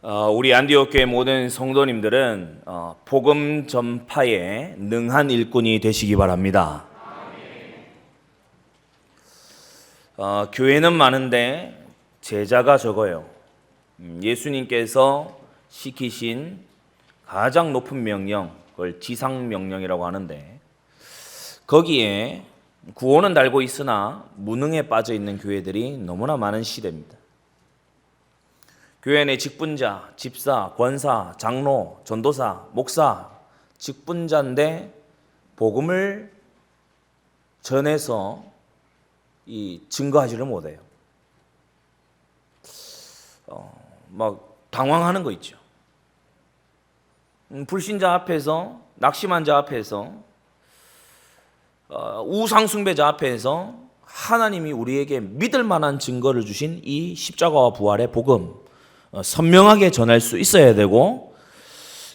우리 안디옥 교회 모든 성도님들은 복음 전파에 능한 일꾼이 되시기 바랍니다. 교회는 많은데 제자가 적어요. 예수님께서 시키신 가장 높은 명령, 그걸 지상명령이라고 하는데, 거기에 구호는 달고 있으나 무능에 빠져 있는 교회들이 너무나 많은 시대입니다. 교회 내 직분자, 집사, 권사, 장로, 전도사, 목사, 직분자인데 복음을 전해서 증거하지를 못해요. 막 당황하는 거 있죠. 불신자 앞에서, 낙심한 자 앞에서, 우상숭배자 앞에서 하나님이 우리에게 믿을 만한 증거를 주신 이 십자가와 부활의 복음 선명하게 전할 수 있어야 되고,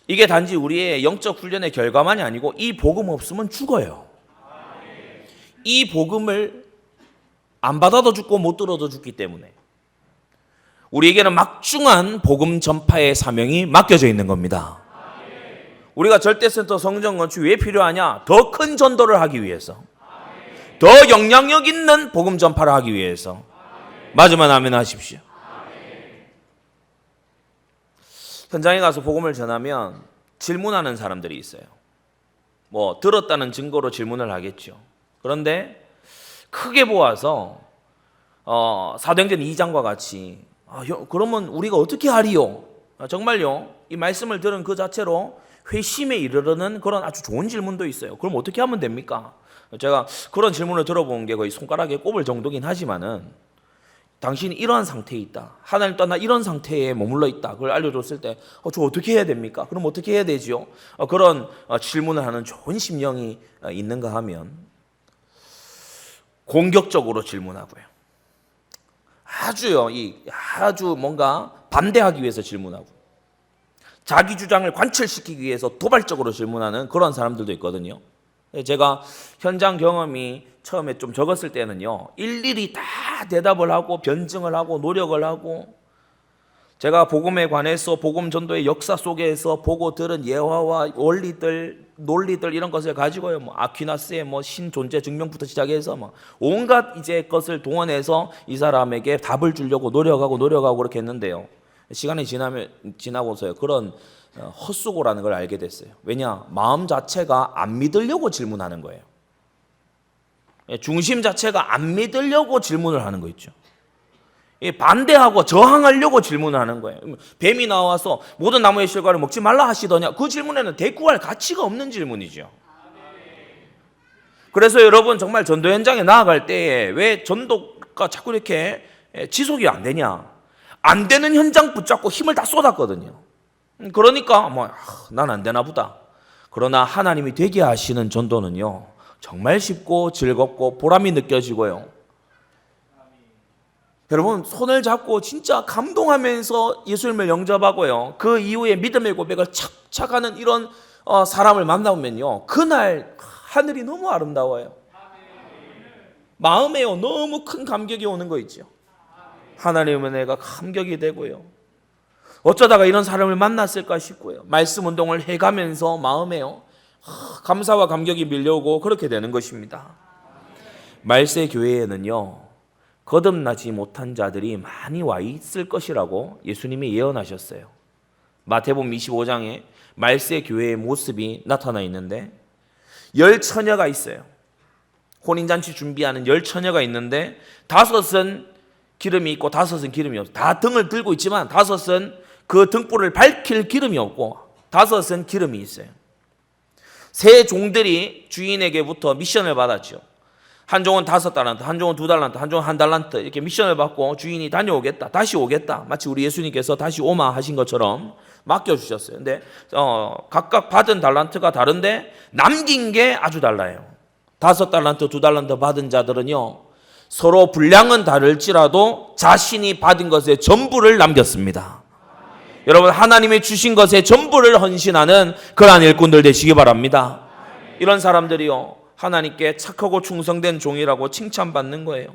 이게 단지 우리의 영적 훈련의 결과만이 아니고 이 복음 없으면 죽어요. 이 복음을 안 받아도 죽고 못 들어도 죽기 때문에 우리에게는 막중한 복음 전파의 사명이 맡겨져 있는 겁니다. 우리가 절대센터 성전 건축이 왜 필요하냐? 더 큰 전도를 하기 위해서, 더 영향력 있는 복음 전파를 하기 위해서. 맞으면 아멘 하십시오. 현장에 가서 복음을 전하면 질문하는 사람들이 있어요. 들었다는 증거로 질문을 하겠죠. 그런데 크게 보아서 사도행전 2장과 같이 그러면 우리가 어떻게 하리요? 정말요? 이 말씀을 들은 그 자체로 회심에 이르르는 그런 아주 좋은 질문도 있어요. 그럼 어떻게 하면 됩니까? 제가 그런 질문을 들어본 게 거의 손가락에 꼽을 정도긴 하지만은, 당신이 이러한 상태에 있다, 하나님 떠나 이런 상태에 머물러 있다, 그걸 알려줬을 때 저 어떻게 해야 됩니까? 그럼 어떻게 해야 되지요? 그런 질문을 하는 좋은 심령이 있는가 하면 공격적으로 질문하고요, 아주 뭔가 반대하기 위해서 질문하고, 자기 주장을 관철시키기 위해서 도발적으로 질문하는 그런 사람들도 있거든요. 제가 현장 경험이 처음에 좀 적었을 때는요, 일일이 다 대답을 하고 변증을 하고 노력을 하고, 제가 복음에 관해서 복음 전도의 역사 속에서 보고 들은 예화와 원리들, 논리들 이런 것을 가지고요, 아퀴나스의 신존재 증명부터 시작해서 온갖 것을 동원해서 이 사람에게 답을 주려고 노력하고 그렇게 했는데요, 시간이 지나고서요, 그런 헛수고라는 걸 알게 됐어요. 왜냐? 마음 자체가 안 믿으려고 질문하는 거예요. 중심 자체가 안 믿으려고 질문을 하는 거 있죠. 반대하고 저항하려고 질문을 하는 거예요. 뱀이 나와서 모든 나무의 실과를 먹지 말라 하시더냐? 그 질문에는 대꾸할 가치가 없는 질문이죠. 그래서 여러분, 정말 전도 현장에 나아갈 때에 왜 전도가 자꾸 이렇게 지속이 안 되냐? 안 되는 현장 붙잡고 힘을 다 쏟았거든요. 그러니까 난 안 되나 보다. 그러나 하나님이 되게 하시는 전도는요, 정말 쉽고 즐겁고 보람이 느껴지고요, 여러분 손을 잡고 진짜 감동하면서 예수님을 영접하고요, 그 이후에 믿음의 고백을 착착하는 이런 사람을 만나면요, 그날 하늘이 너무 아름다워요. 마음에요 너무 큰 감격이 오는 거 있죠. 하나님의 은혜가 감격이 되고요, 어쩌다가 이런 사람을 만났을까 싶고요, 말씀 운동을 해가면서 마음에요 감사와 감격이 밀려오고 그렇게 되는 것입니다. 말세 교회에는요, 거듭나지 못한 자들이 많이 와 있을 것이라고 예수님이 예언하셨어요. 마태복음 25장에 말세 교회의 모습이 나타나 있는데, 10처녀가 있어요. 혼인잔치 준비하는 10처녀가 있는데 5은 기름이 있고 5은 기름이 없어요. 다 등을 들고 있지만 5은 그 등불을 밝힐 기름이 없고 5은 기름이 있어요. 세 종들이 주인에게부터 미션을 받았죠. 한 종은 5달란트, 한 종은 2달란트, 한 종은 1달란트, 이렇게 미션을 받고 주인이 다녀오겠다, 다시 오겠다, 마치 우리 예수님께서 다시 오마 하신 것처럼 맡겨주셨어요. 근데 각각 받은 달란트가 다른데 남긴 게 아주 달라요. 5달란트, 2달란트 받은 자들은요, 서로 분량은 다를지라도 자신이 받은 것의 전부를 남겼습니다. 여러분, 하나님이 주신 것의 전부를 헌신하는 그러한 일꾼들 되시기 바랍니다. 이런 사람들이요, 하나님께 착하고 충성된 종이라고 칭찬받는 거예요.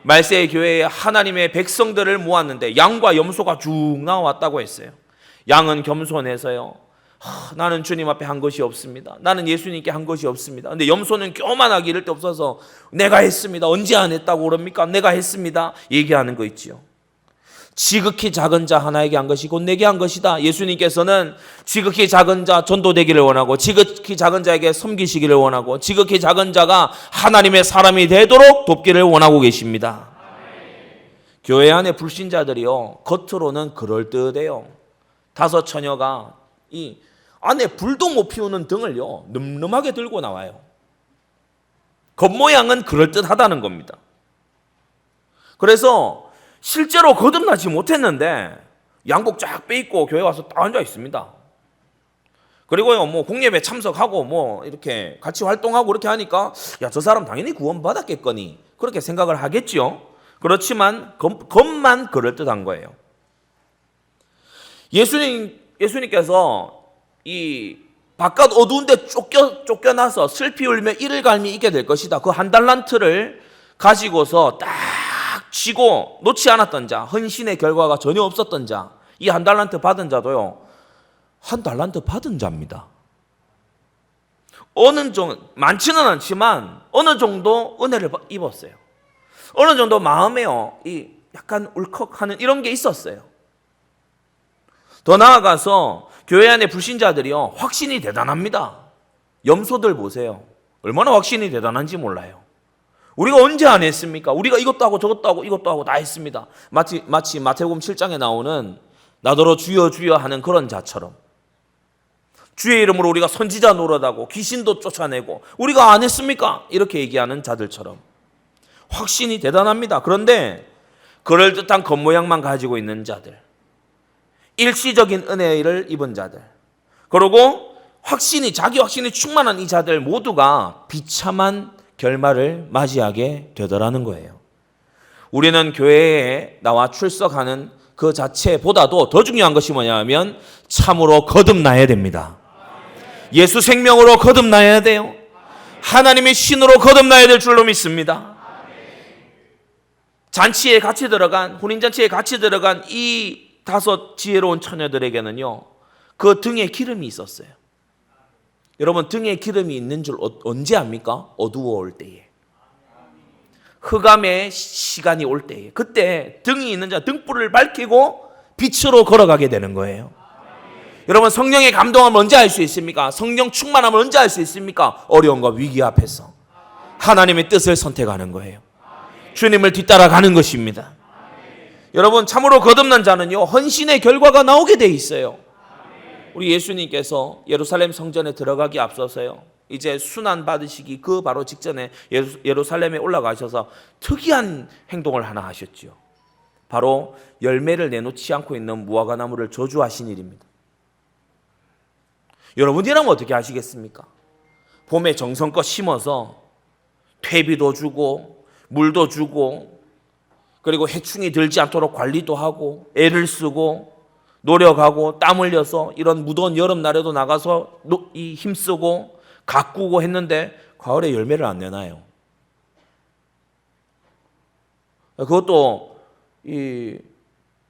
말세의 교회에 하나님의 백성들을 모았는데 양과 염소가 쭉 나왔다고 했어요. 양은 겸손해서요. 나는 주님 앞에 한 것이 없습니다. 나는 예수님께 한 것이 없습니다. 근데 염소는 교만하기 이를 데 없어서 내가 했습니다. 언제 안 했다고 그럽니까? 내가 했습니다. 얘기하는 거 있지요. 지극히 작은 자 하나에게 한 것이 곧 내게 한 것이다. 예수님께서는 지극히 작은 자 전도되기를 원하고 지극히 작은 자에게 섬기시기를 원하고 지극히 작은 자가 하나님의 사람이 되도록 돕기를 원하고 계십니다. 교회 안에 불신자들이요, 겉으로는 그럴듯해요. 5 처녀가 이 안에 불도 못 피우는 등을요 늠름하게 들고 나와요. 겉모양은 그럴듯하다는 겁니다. 그래서 실제로 거듭나지 못했는데 양복 쫙 빼입고 교회 와서 딱 앉아 있습니다. 그리고요 뭐 공예배 참석하고 뭐 이렇게 같이 활동하고 그렇게 하니까 야, 저 사람 당연히 구원 받았겠거니 그렇게 생각을 하겠지요. 그렇지만 겉만 그럴듯한 거예요. 예수님께서 이 바깥 어두운데 쫓겨나서 슬피 울며 이를 갈미 있게 될 것이다. 그 1 달란트를 가지고서 딱 쥐고 놓지 않았던 자, 헌신의 결과가 전혀 없었던 자, 이 1 달란트 받은 자도요 1 달란트 받은 자입니다. 어느 정도, 많지는 않지만 어느 정도 은혜를 입었어요. 어느 정도 마음에요 이 약간 울컥하는 이런 게 있었어요. 더 나아가서 교회 안에 불신자들이요 확신이 대단합니다. 염소들 보세요. 얼마나 확신이 대단한지 몰라요. 우리가 언제 안 했습니까? 우리가 이것도 하고 저것도 하고 이것도 하고 다 했습니다. 마치 마태복음 7장에 나오는 나더러 주여 주여 하는 그런 자처럼 주의 이름으로 우리가 선지자 노릇하고 귀신도 쫓아내고 우리가 안 했습니까? 이렇게 얘기하는 자들처럼 확신이 대단합니다. 그런데 그럴듯한 겉모양만 가지고 있는 자들, 일시적인 은혜를 입은 자들, 그리고 자기 확신이 충만한 이 자들 모두가 비참한 결말을 맞이하게 되더라는 거예요. 우리는 교회에 나와 출석하는 그 자체보다도 더 중요한 것이 뭐냐면 참으로 거듭나야 됩니다. 예수 생명으로 거듭나야 돼요. 하나님의 신으로 거듭나야 될 줄로 믿습니다. 잔치에 같이 들어간, 혼인잔치에 같이 들어간 이 5 지혜로운 처녀들에게는요 그 등에 기름이 있었어요. 여러분 등에 기름이 있는 줄 언제 압니까? 어두워올 때에, 흑암의 시간이 올 때에, 그때 등이 있는 자 등불을 밝히고 빛으로 걸어가게 되는 거예요. 여러분 성령의 감동함을 언제 알 수 있습니까? 성령 충만함을 언제 알 수 있습니까? 어려움과 위기 앞에서 하나님의 뜻을 선택하는 거예요. 주님을 뒤따라가는 것입니다. 여러분 참으로 거듭난 자는요 헌신의 결과가 나오게 돼 있어요. 우리 예수님께서 예루살렘 성전에 들어가기 앞서서요 이제 순환 받으시기 그 바로 직전에 예루살렘에 올라가셔서 특이한 행동을 하나 하셨죠. 바로 열매를 내놓지 않고 있는 무화과 나무를 저주하신 일입니다. 여러분이라면 어떻게 하시겠습니까? 봄에 정성껏 심어서 퇴비도 주고 물도 주고 그리고 해충이 들지 않도록 관리도 하고 애를 쓰고 노력하고 땀 흘려서 이런 무더운 여름날에도 나가서 힘쓰고 가꾸고 했는데 가을에 열매를 안 내나요? 그것도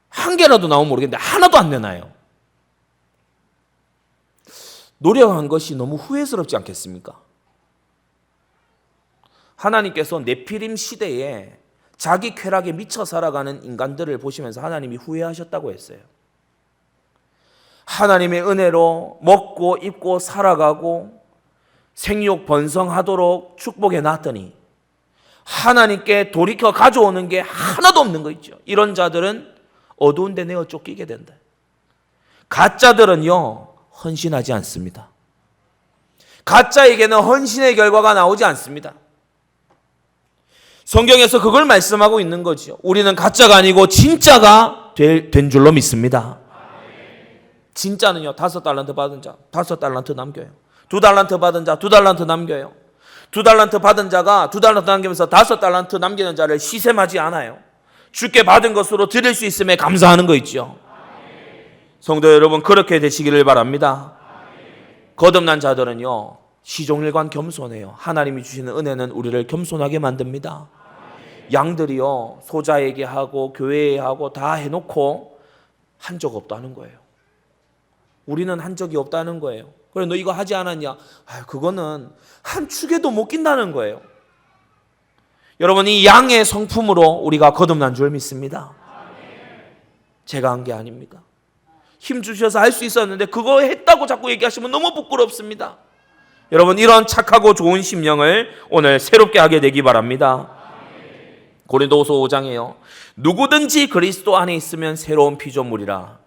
한 개라도 나오면 모르겠는데 하나도 안 내나요? 노력한 것이 너무 후회스럽지 않겠습니까? 하나님께서 네피림 시대에 자기 쾌락에 미쳐 살아가는 인간들을 보시면서 하나님이 후회하셨다고 했어요. 하나님의 은혜로 먹고 입고 살아가고 생육 번성하도록 축복해 놨더니 하나님께 돌이켜 가져오는 게 하나도 없는 거 있죠. 이런 자들은 어두운 데 내어 쫓기게 된다. 가짜들은요 헌신하지 않습니다. 가짜에게는 헌신의 결과가 나오지 않습니다. 성경에서 그걸 말씀하고 있는 거죠. 우리는 가짜가 아니고 진짜가 된 줄로 믿습니다. 진짜는요 5 달란트 받은 자 5 달란트 남겨요. 2 달란트 받은 자 2 달란트 남겨요. 2 달란트 받은 자가 2 달란트 남기면서 5 달란트 남기는 자를 시샘하지 않아요. 주께 받은 것으로 드릴 수 있음에 감사하는 거 있죠. 성도 여러분 그렇게 되시기를 바랍니다. 거듭난 자들은요 시종일관 겸손해요. 하나님이 주시는 은혜는 우리를 겸손하게 만듭니다. 양들이요 소자에게 하고 교회에 하고 다 해놓고 한 적 없다는 거예요. 우리는 한 적이 없다는 거예요. 그래 너 이거 하지 않았냐? 그거는 한 축에도 못 낀다는 거예요. 여러분 이 양의 성품으로 우리가 거듭난 줄 믿습니다. 제가 한 게 아닙니다. 힘 주셔서 할 수 있었는데 그거 했다고 자꾸 얘기하시면 너무 부끄럽습니다. 여러분 이런 착하고 좋은 심령을 오늘 새롭게 하게 되기 바랍니다. 고린도후서 5장에요. 누구든지 그리스도 안에 있으면 새로운 피조물이라.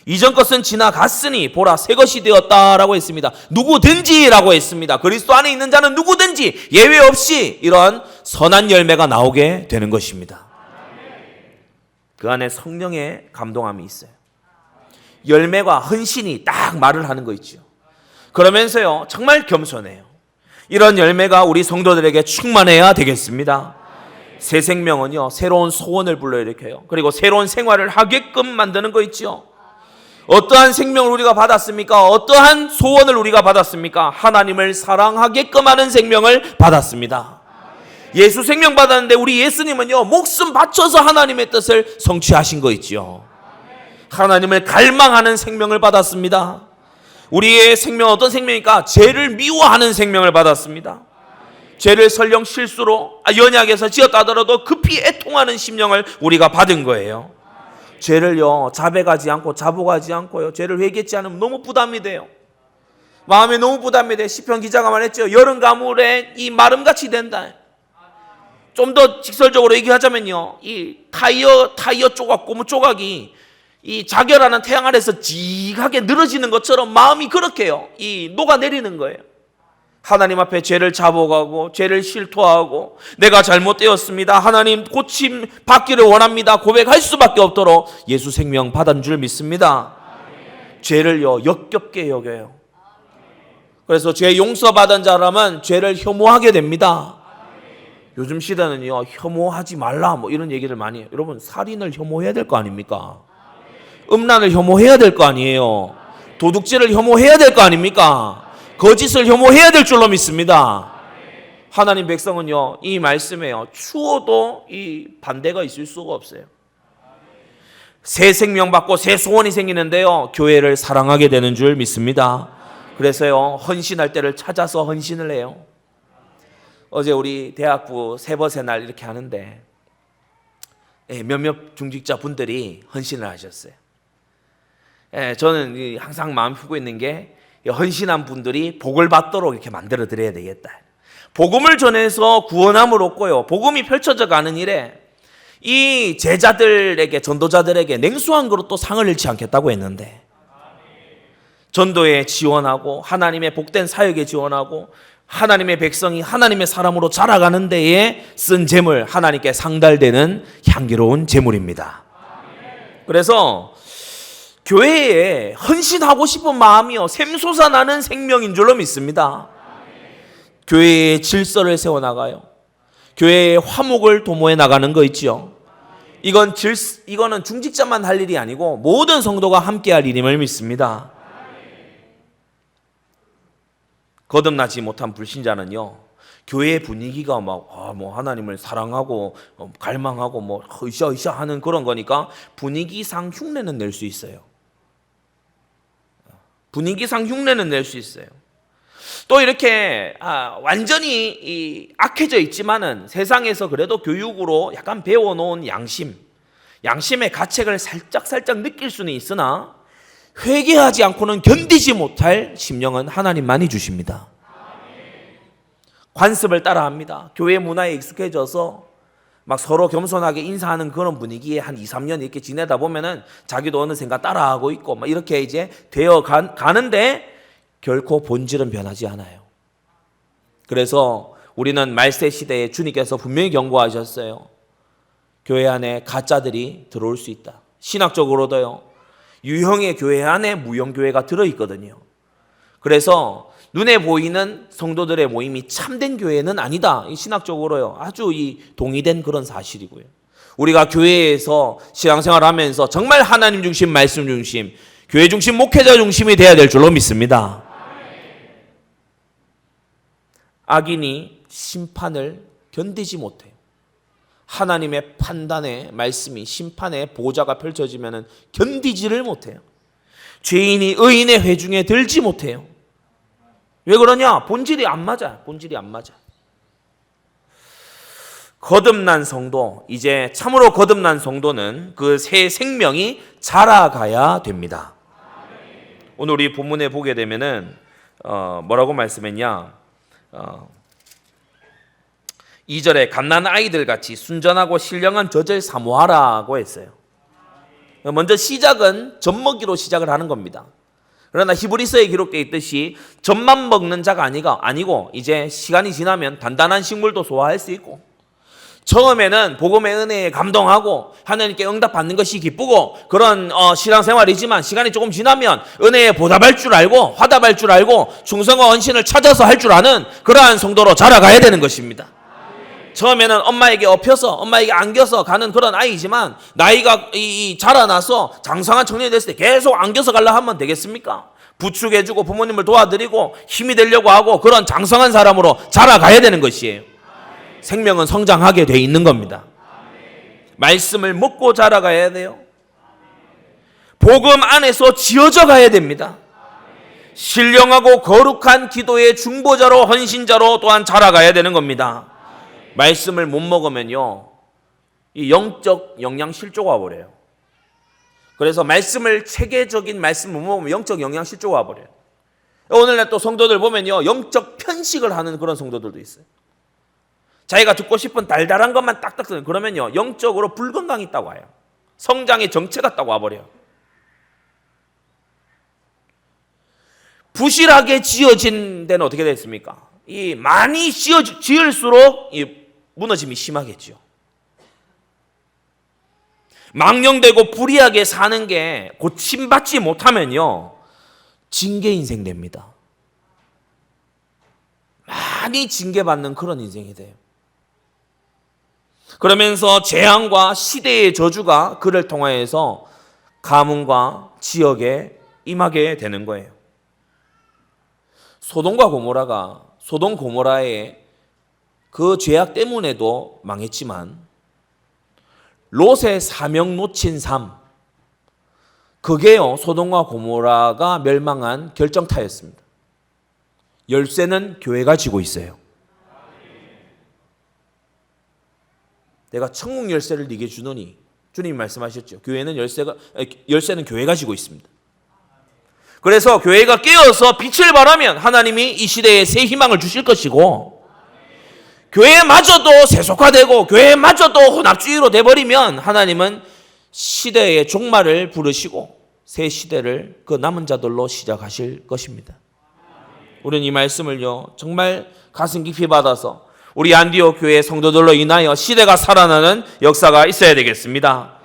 이전 것은 지나갔으니 보라 새 것이 되었다라고 했습니다. 누구든지라고 했습니다. 그리스도 안에 있는 자는 누구든지 예외 없이 이런 선한 열매가 나오게 되는 것입니다. 그 안에 성령의 감동함이 있어요. 열매와 헌신이 딱 말을 하는 거 있죠. 그러면서요 정말 겸손해요. 이런 열매가 우리 성도들에게 충만해야 되겠습니다. 새 생명은요 새로운 소원을 불러일으켜요. 그리고 새로운 생활을 하게끔 만드는 거 있죠. 어떠한 생명을 우리가 받았습니까? 어떠한 소원을 우리가 받았습니까? 하나님을 사랑하게끔 하는 생명을 받았습니다. 예수 생명 받았는데 우리 예수님은요 목숨 바쳐서 하나님의 뜻을 성취하신 거 있죠. 하나님을 갈망하는 생명을 받았습니다. 우리의 생명은 어떤 생명입니까? 죄를 미워하는 생명을 받았습니다. 죄를 설령 실수로 연약해서 지었다 하더라도 급히 애통하는 심령을 우리가 받은 거예요. 죄를요 자백하지 않고 자복하지 않고요 죄를 회개치 않으면 너무 부담이 돼요. 마음에 너무 부담이 돼. 시편 기자가 말했죠. 여름 가물에 이 마름같이 된다. 좀 더 직설적으로 얘기하자면요 이 타이어 조각 고무 조각이 이 자결하는 태양 아래서 지하게 늘어지는 것처럼 마음이 그렇게요 이 녹아내리는 거예요. 하나님 앞에 죄를 자복하고 죄를 실토하고 내가 잘못되었습니다. 하나님 고침 받기를 원합니다. 고백할 수밖에 없도록 예수 생명 받은 줄 믿습니다. 죄를요 역겹게 여겨요. 그래서 죄 용서받은 사람은 죄를 혐오하게 됩니다. 요즘 시대는요 혐오하지 말라 뭐 이런 얘기를 많이 해요. 여러분 살인을 혐오해야 될 거 아닙니까? 음란을 혐오해야 될 거 아니에요. 도둑질을 혐오해야 될 거 아닙니까? 거짓을 혐오해야 될 줄로 믿습니다. 하나님 백성은요 이 말씀에요 추워도 이 반대가 있을 수가 없어요. 새 생명 받고 새 소원이 생기는데요 교회를 사랑하게 되는 줄 믿습니다. 그래서요 헌신할 때를 찾아서 헌신을 해요. 어제 우리 대학부 세버세 날 이렇게 하는데 몇몇 중직자 분들이 헌신을 하셨어요. 저는 항상 마음 품고 있는 게 헌신한 분들이 복을 받도록 이렇게 만들어 드려야 되겠다. 복음을 전해서 구원함을 얻고요 복음이 펼쳐져 가는 일에 이 제자들에게 전도자들에게 냉수한 그릇도 상을 잃지 않겠다고 했는데 전도에 지원하고 하나님의 복된 사역에 지원하고 하나님의 백성이 하나님의 사람으로 자라가는 데에 쓴 재물 하나님께 상달되는 향기로운 재물입니다. 그래서 교회에 헌신하고 싶은 마음이요 샘솟아나는 생명인 줄로 믿습니다. 교회의 질서를 세워나가요. 교회의 화목을 도모해 나가는 거 있죠. 이거는 중직자만 할 일이 아니고 모든 성도가 함께 할 일임을 믿습니다. 거듭나지 못한 불신자는요 교회 분위기가 막 하나님을 사랑하고 갈망하고 으쌰으쌰 하는 그런 거니까 분위기상 흉내는 낼 수 있어요. 분위기상 흉내는 낼 수 있어요. 또 이렇게 완전히 악해져 있지만은 세상에서 그래도 교육으로 약간 배워놓은 양심의 가책을 살짝 느낄 수는 있으나 회개하지 않고는 견디지 못할 심령은 하나님만이 주십니다. 관습을 따라합니다. 교회 문화에 익숙해져서 막 서로 겸손하게 인사하는 그런 분위기에 한 2, 3년 이렇게 지내다 보면은 자기도 어느샌가 따라하고 있고 막 이렇게 이제 되어 가는데 결코 본질은 변하지 않아요. 그래서 우리는 말세 시대에 주님께서 분명히 경고하셨어요. 교회 안에 가짜들이 들어올 수 있다. 신학적으로도요. 유형의 교회 안에 무형교회가 들어있거든요. 그래서 눈에 보이는 성도들의 모임이 참된 교회는 아니다. 신학적으로요. 아주 동의된 그런 사실이고요. 우리가 교회에서 신앙생활을 하면서 정말 하나님 중심, 말씀 중심, 교회 중심, 목회자 중심이 되어야 될 줄로 믿습니다. 악인이 심판을 견디지 못해요. 하나님의 판단의 말씀이 심판의 보좌가 펼쳐지면 견디지를 못해요. 죄인이 의인의 회중에 들지 못해요. 왜 그러냐? 본질이 안 맞아. 본질이 안 맞아. 거듭난 성도, 이제 참으로 거듭난 성도는 그 새 생명이 자라가야 됩니다. 오늘 우리 본문에 보게 되면은 뭐라고 말씀했냐? 2절에 갓난 아이들 같이 순전하고 신령한 젖을 사모하라고 했어요. 먼저 시작은 젖 먹이로 시작을 하는 겁니다. 그러나 히브리서에 기록되어 있듯이 젖만 먹는 자가 아니고 이제 시간이 지나면 단단한 식물도 소화할 수 있고, 처음에는 복음의 은혜에 감동하고 하나님께 응답받는 것이 기쁘고 그런 신앙생활이지만 시간이 조금 지나면 은혜에 보답할 줄 알고 화답할 줄 알고 충성과 헌신을 찾아서 할 줄 아는 그러한 성도로 자라가야 되는 것입니다. 처음에는 엄마에게 업혀서 엄마에게 안겨서 가는 그런 아이지만 나이가 자라나서 장성한 청년이 됐을 때 계속 안겨서 가려 하면 되겠습니까? 부축해주고 부모님을 도와드리고 힘이 되려고 하고 그런 장성한 사람으로 자라가야 되는 것이에요. 생명은 성장하게 돼 있는 겁니다. 말씀을 먹고 자라가야 돼요. 복음 안에서 지어져 가야 됩니다. 신령하고 거룩한 기도의 중보자로 헌신자로 또한 자라가야 되는 겁니다. 말씀을 못 먹으면요, 이 영적 영양 실조가 와버려요. 그래서 체계적인 말씀을 못 먹으면 영적 영양 실조가 와버려요. 오늘날 또 성도들 보면요, 영적 편식을 하는 그런 성도들도 있어요. 자기가 듣고 싶은 달달한 것만 딱딱 듣는, 그러면요 영적으로 불건강이 있다고 와요. 성장의 정체 같다고 와버려요. 부실하게 지어진 데는 어떻게 됐습니까? 이 많이 지을수록 이 무너짐이 심하겠죠. 망령되고 불의하게 사는 게 고침받지 못하면요 징계 인생 됩니다. 많이 징계받는 그런 인생이 돼요. 그러면서 재앙과 시대의 저주가 그를 통하여서 가문과 지역에 임하게 되는 거예요. 소돔 고모라의 그 죄악 때문에도 망했지만 롯의 사명 놓친 삶, 그게요 소돔과 고모라가 멸망한 결정타였습니다. 열쇠는 교회가 쥐고 있어요. 내가 천국 열쇠를 네게 주노니, 주님이 말씀하셨죠. 열쇠는 교회가 쥐고 있습니다. 그래서 교회가 깨어서 빛을 발하면 하나님이 이 시대에 새 희망을 주실 것이고, 교회마저도 세속화되고 교회마저도 혼합주의로 돼버리면 하나님은 시대의 종말을 부르시고 새 시대를 그 남은 자들로 시작하실 것입니다. 우리는 이 말씀을요 정말 가슴 깊이 받아서 우리 안디옥 교회 성도들로 인하여 시대가 살아나는 역사가 있어야 되겠습니다.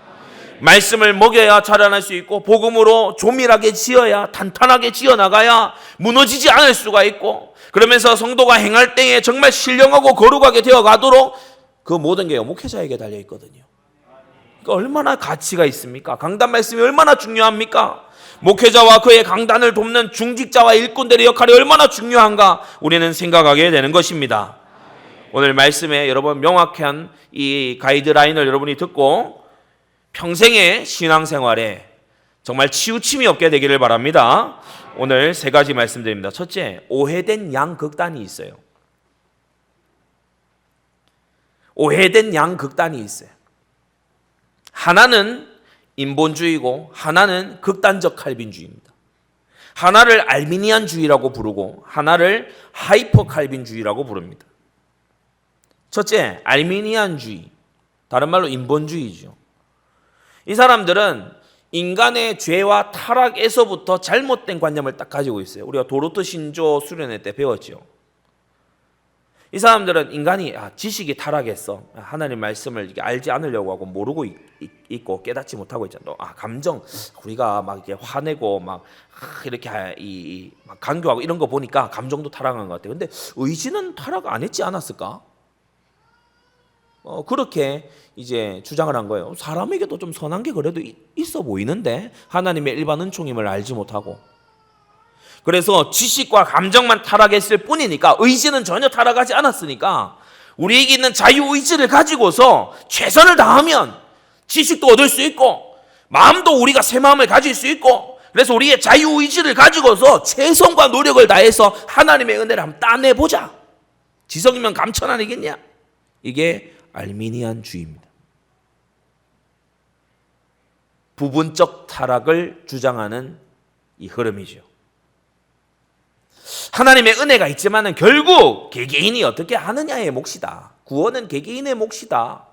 말씀을 먹여야 자라날 수 있고 복음으로 조밀하게 지어야, 탄탄하게 지어나가야 무너지지 않을 수가 있고, 그러면서 성도가 행할 때에 정말 신령하고 거룩하게 되어가도록 그 모든 게 목회자에게 달려있거든요. 그러니까 얼마나 가치가 있습니까? 강단 말씀이 얼마나 중요합니까? 목회자와 그의 강단을 돕는 중직자와 일꾼들의 역할이 얼마나 중요한가 우리는 생각하게 되는 것입니다. 오늘 말씀에 여러분 명확한 이 가이드라인을 여러분이 듣고 평생의 신앙생활에 정말 치우침이 없게 되기를 바랍니다. 오늘 세 가지 말씀드립니다. 첫째, 오해된 양극단이 있어요. 오해된 양극단이 있어요. 하나는 인본주의고 하나는 극단적 칼빈주의입니다. 하나를 알미니안주의라고 부르고 하나를 하이퍼 칼빈주의라고 부릅니다. 첫째, 알미니안주의, 다른 말로 인본주의죠. 이 사람들은 인간의 죄와 타락에서부터 잘못된 관념을 딱 가지고 있어요. 우리가 도로트 신조 수련회 때 배웠죠. 이 사람들은 인간이 지식이 타락했어, 하나님 말씀을 알지 않으려고 하고 모르고 있고 깨닫지 못하고 있잖아. 감정, 우리가 막 이렇게 화내고 막 이렇게 막 간교하고 이런 거 보니까 감정도 타락한 것 같아. 근데 의지는 타락 안 했지 않았을까? 그렇게 이제 주장을 한 거예요. 사람에게도 좀 선한 게 그래도 있어 보이는데 하나님의 일반 은총임을 알지 못하고, 그래서 지식과 감정만 타락했을 뿐이니까 의지는 전혀 타락하지 않았으니까 우리에게 있는 자유의지를 가지고서 최선을 다하면 지식도 얻을 수 있고 마음도 우리가 새 마음을 가질 수 있고, 그래서 우리의 자유의지를 가지고서 최선과 노력을 다해서 하나님의 은혜를 한번 따내보자. 지성이면 감천 아니겠냐? 이게 알미니안주의입니다. 부분적 타락을 주장하는 이 흐름이죠. 하나님의 은혜가 있지만은 결국 개개인이 어떻게 하느냐의 몫이다. 구원은 개개인의 몫이다.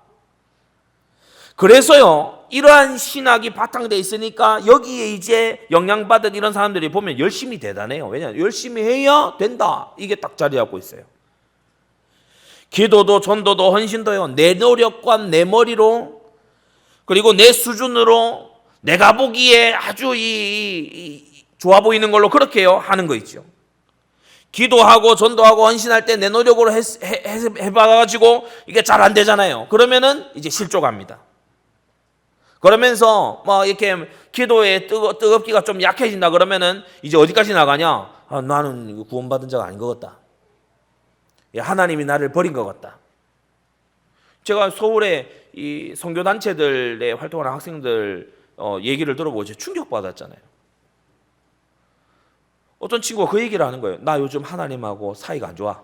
그래서요, 이러한 신학이 바탕되어 있으니까 여기에 이제 영향받은 이런 사람들이 보면 열심히 대단해요. 왜냐하면 열심히 해야 된다. 이게 딱 자리 잡고 있어요. 기도도 전도도 헌신도요, 내 노력과 내 머리로, 그리고 내 수준으로, 내가 보기에 아주 좋아 보이는 걸로 그렇게요 하는 거 있죠. 기도하고 전도하고 헌신할 때 내 노력으로 해봐가지고 이게 잘 안 되잖아요. 그러면은 이제 실족합니다. 그러면서 막 이렇게 기도에 뜨겁기가 좀 약해진다 그러면은 이제 어디까지 나가냐? 나는 구원받은 자가 아닌 것 같다. 하나님이 나를 버린 것 같다. 제가 서울에 이 선교 단체들에 활동하는 학생들 얘기를 들어보고 충격받았잖아요. 어떤 친구가 그 얘기를 하는 거예요. 나 요즘 하나님하고 사이가 안 좋아.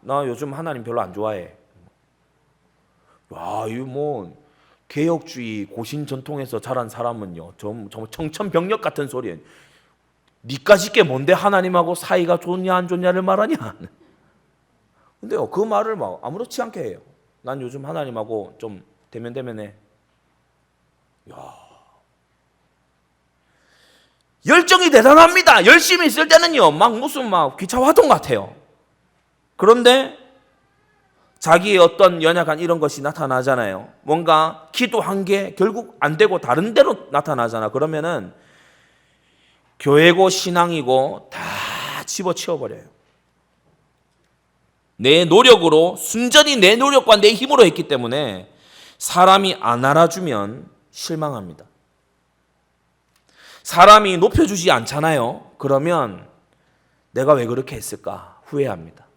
나 요즘 하나님 별로 안 좋아해. 야, 이거 뭐 개혁주의 고신 전통에서 자란 사람은요, 정말 청천벽력 같은 소리예요. 니까짓 게 뭔데 하나님하고 사이가 좋냐 안 좋냐를 말하냐. 근데요, 그 말을 막 아무렇지 않게 해요. 난 요즘 하나님하고 좀 대면대면해. 야, 열정이 대단합니다. 열심히 있을 때는요, 무슨 기차 화동 같아요. 그런데 자기의 어떤 연약한 이런 것이 나타나잖아요. 뭔가 기도한 게 결국 안 되고 다른 데로 나타나잖아. 그러면은 교회고 신앙이고 다 집어치워버려요. 내 노력으로, 순전히 내 노력과 내 힘으로 했기 때문에 사람이 안 알아주면 실망합니다. 사람이 높여주지 않잖아요. 그러면 내가 왜 그렇게 했을까 후회합니다.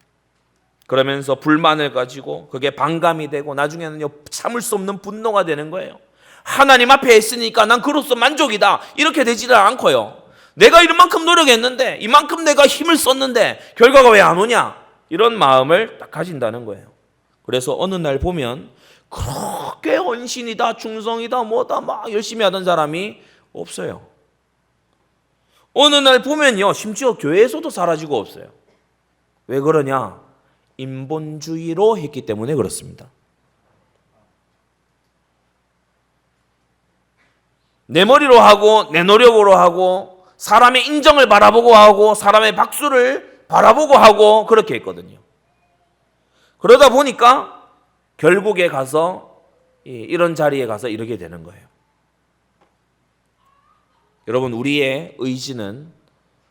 그러면서 불만을 가지고 그게 반감이 되고 나중에는요, 참을 수 없는 분노가 되는 거예요. 하나님 앞에 했으니까 난 그로써 만족이다. 이렇게 되지를 않고요. 내가 이만큼 노력했는데, 이만큼 내가 힘을 썼는데 결과가 왜 안 오냐? 이런 마음을 딱 가진다는 거예요. 그래서 어느 날 보면 그렇게 헌신이다, 충성이다, 뭐다 막 열심히 하던 사람이 없어요. 어느 날 보면요, 심지어 교회에서도 사라지고 없어요. 왜 그러냐? 인본주의로 했기 때문에 그렇습니다. 내 머리로 하고 내 노력으로 하고 사람의 인정을 바라보고 하고 사람의 박수를 바라보고 하고 그렇게 했거든요. 그러다 보니까 결국에 가서 이런 자리에 가서 이렇게 되는 거예요. 여러분, 우리의 의지는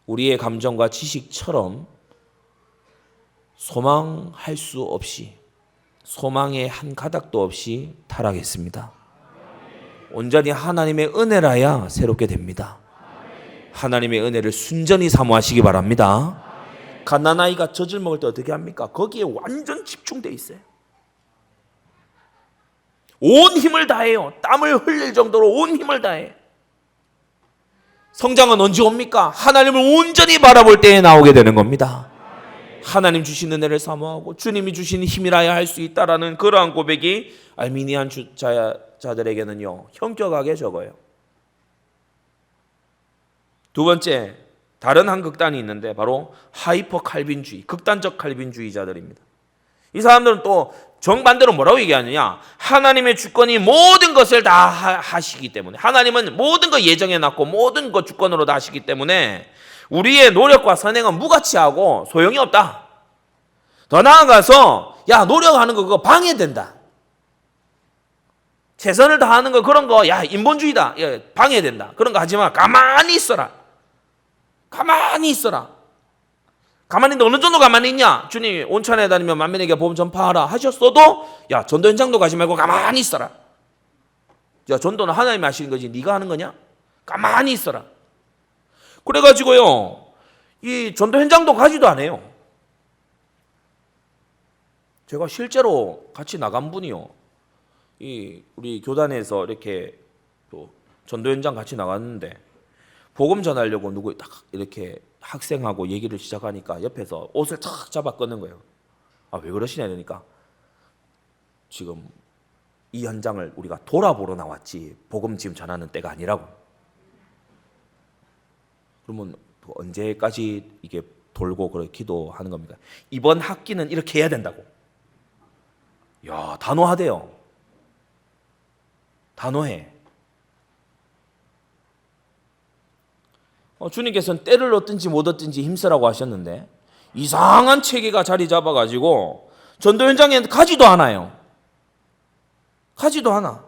우리의 감정과 지식처럼 소망할 수 없이, 소망의 한 가닥도 없이 타락했습니다. 온전히 하나님의 은혜라야 새롭게 됩니다. 하나님의 은혜를 순전히 사모하시기 바랍니다. 갓난아이가 젖을 먹을 때 어떻게 합니까? 거기에 완전 집중돼 있어요. 온 힘을 다해요. 땀을 흘릴 정도로 온 힘을 다해. 성장은 언제 옵니까? 하나님을 온전히 바라볼 때에 나오게 되는 겁니다. 하나님 주신 은혜를 사모하고 주님이 주신 힘이라야 할 수 있다라는 그러한 고백이 알미니안 자들에게는요, 현격하게 적어요. 두 번째, 다른 한 극단이 있는데 바로 하이퍼 칼빈주의, 극단적 칼빈주의자들입니다. 이 사람들은 또 정반대로 뭐라고 얘기하느냐? 하나님의 주권이 모든 것을 다 하시기 때문에, 하나님은 모든 거 예정해놨고 모든 거 주권으로 다 하시기 때문에 우리의 노력과 선행은 무가치하고 소용이 없다. 더 나아가서 노력하는 거 그거 방해된다. 최선을 다하는 거 그런 거 인본주의다. 방해된다. 그런 거 하지 마. 가만히 있어라. 가만히 있어라. 가만히 있는데 어느 정도 가만히 있냐? 주님 온천에 다니면 만민에게 복음 전파하라 하셨어도 전도 현장도 가지 말고 가만히 있어라. 전도는 하나님이 하시는 거지 네가 하는 거냐? 가만히 있어라. 그래가지고요, 이 전도 현장도 가지도 않아요. 제가 실제로 같이 나간 분이요. 우리 교단에서 이렇게 또 전도 현장 같이 나갔는데 복음 전하려고 누구 딱 이렇게 학생하고 얘기를 시작하니까 옆에서 옷을 탁 잡아 끄는 거예요. 아, 왜 그러시냐 이러니까 지금 이 현장을 우리가 돌아보러 나왔지 복음 지금 전하는 때가 아니라고. 그러면 언제까지 이게 돌고 그렇게 기도하는 겁니까? 이번 학기는 이렇게 해야 된다고. 야, 단호하대요. 단호해. 주님께서는 때를 얻든지 못 얻든지 힘쓰라고 하셨는데 이상한 체계가 자리 잡아가지고 전도 현장에 가지도 않아요. 가지도 않아.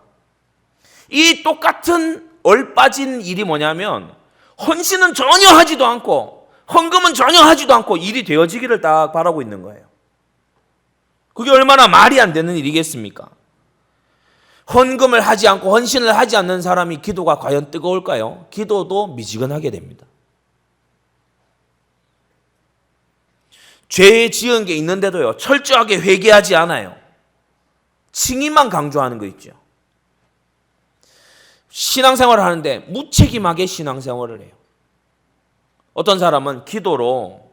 이 똑같은 얼빠진 일이 뭐냐면 헌신은 전혀 하지도 않고 헌금은 전혀 하지도 않고 일이 되어지기를 딱 바라고 있는 거예요. 그게 얼마나 말이 안 되는 일이겠습니까? 헌금을 하지 않고 헌신을 하지 않는 사람이 기도가 과연 뜨거울까요? 기도도 미지근하게 됩니다. 죄 지은 게 있는데도요, 철저하게 회개하지 않아요. 칭의만 강조하는 거 있죠. 신앙생활을 하는데 무책임하게 신앙생활을 해요. 어떤 사람은 기도로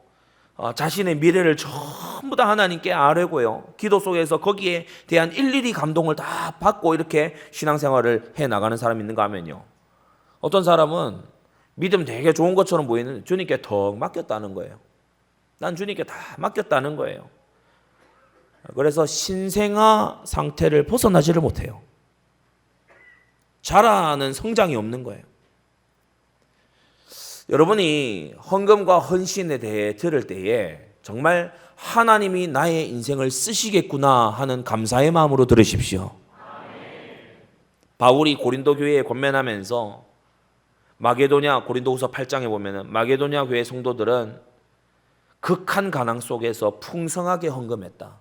자신의 미래를 전부 다 하나님께 아뢰고요. 기도 속에서 거기에 대한 일일이 감동을 다 받고 이렇게 신앙생활을 해나가는 사람이 있는가 하면요. 어떤 사람은 믿음 되게 좋은 것처럼 보이는데 주님께 더 맡겼다는 거예요. 난 주님께 다 맡겼다는 거예요. 그래서 신생아 상태를 벗어나지를 못해요. 자라는 성장이 없는 거예요. 여러분이 헌금과 헌신에 대해 들을 때에 정말 하나님이 나의 인생을 쓰시겠구나 하는 감사의 마음으로 들으십시오. 바울이 고린도 교회에 권면하면서 마게도냐 고린도후서 8장에 보면은 마게도냐 교회 성도들은 극한 가난 속에서 풍성하게 헌금했다.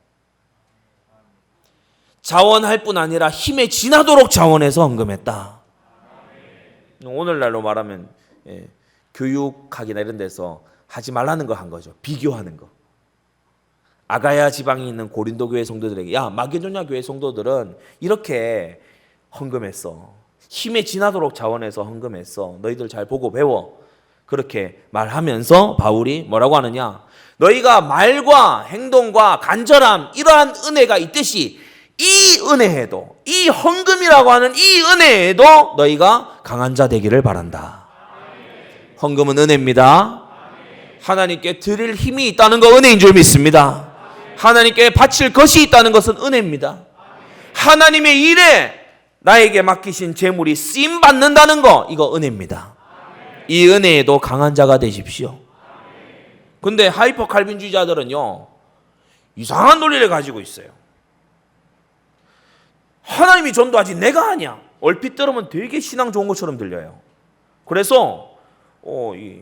자원할 뿐 아니라 힘에 지나도록 자원해서 헌금했다. 오늘날로 말하면 교육학이나 이런 데서 하지 말라는 거 한 거죠. 비교하는 거. 아가야 지방에 있는 고린도 교회 성도들에게 야, 마게도냐 교회 성도들은 이렇게 헌금했어. 힘에 지나도록 자원해서 헌금했어. 너희들 잘 보고 배워. 그렇게 말하면서 바울이 뭐라고 하느냐? 너희가 말과 행동과 간절함 이러한 은혜가 있듯이 이 은혜에도, 이 헌금이라고 하는 이 은혜에도 너희가 강한 자 되기를 바란다. 헌금은 은혜입니다. 하나님께 드릴 힘이 있다는 거 은혜인 줄 믿습니다. 하나님께 바칠 것이 있다는 것은 은혜입니다. 하나님의 일에 나에게 맡기신 재물이 쓰임 받는다는 거 이거 은혜입니다. 이 은혜에도 강한 자가 되십시오. 근데 하이퍼 칼빈주의자들은요 이상한 논리를 가지고 있어요. 하나님이 전도하지 내가 하냐. 얼핏 들으면 되게 신앙 좋은 것처럼 들려요. 그래서 이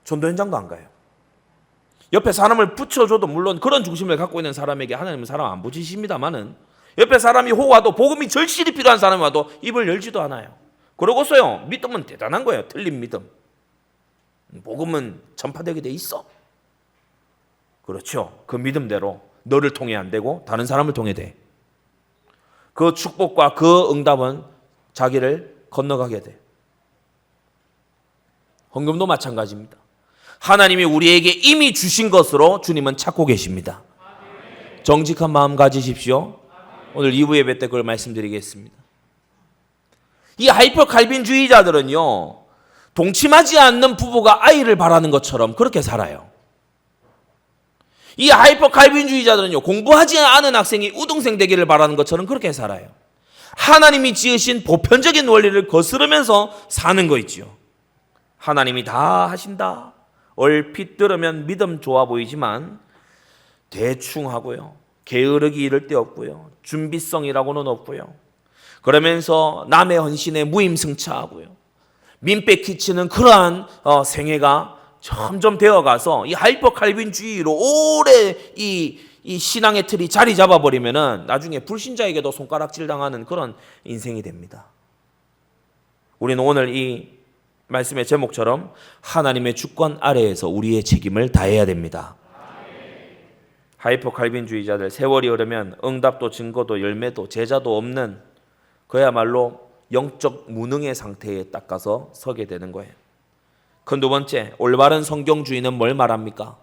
전도 현장도 안 가요. 옆에 사람을 붙여줘도 물론 그런 중심을 갖고 있는 사람에게 하나님은 사람 안 붙이십니다만은 옆에 사람이 와도 복음이 절실히 필요한 사람이 와도 입을 열지도 않아요. 그러고서요 믿음은 대단한 거예요. 틀린 믿음. 복음은 전파되게 돼 있어. 그렇죠. 그 믿음대로 너를 통해 안 되고 다른 사람을 통해 돼. 그 축복과 그 응답은 자기를 건너가게 돼. 헌금도 마찬가지입니다. 하나님이 우리에게 이미 주신 것으로 주님은 찾고 계십니다. 정직한 마음 가지십시오. 오늘 2부 예배 때 그걸 말씀드리겠습니다. 이 하이퍼 칼빈주의자들은요 동침하지 않는 부부가 아이를 바라는 것처럼 그렇게 살아요. 이 하이퍼 칼빈주의자들은요 공부하지 않은 학생이 우등생 되기를 바라는 것처럼 그렇게 살아요. 하나님이 지으신 보편적인 원리를 거스르면서 사는 거 있죠. 하나님이 다 하신다. 얼핏 들으면 믿음 좋아 보이지만 대충 하고요. 게으르기 이를 데 없고요. 준비성이라고는 없고요. 그러면서 남의 헌신에 무임승차하고요. 민폐 끼치는 그러한 생애가 점점 되어가서 이 하이퍼 칼빈주의로 오래 이 신앙의 틀이 자리 잡아버리면은 나중에 불신자에게도 손가락질 당하는 그런 인생이 됩니다. 우리는 오늘 이 말씀의 제목처럼 하나님의 주권 아래에서 우리의 책임을 다해야 됩니다. 하이퍼 칼빈주의자들, 세월이 흐르면 응답도 증거도 열매도 제자도 없는 그야말로 영적 무능의 상태에 딱 가서 서게 되는 거예요. 그 두 번째, 올바른 성경주의는 뭘 말합니까?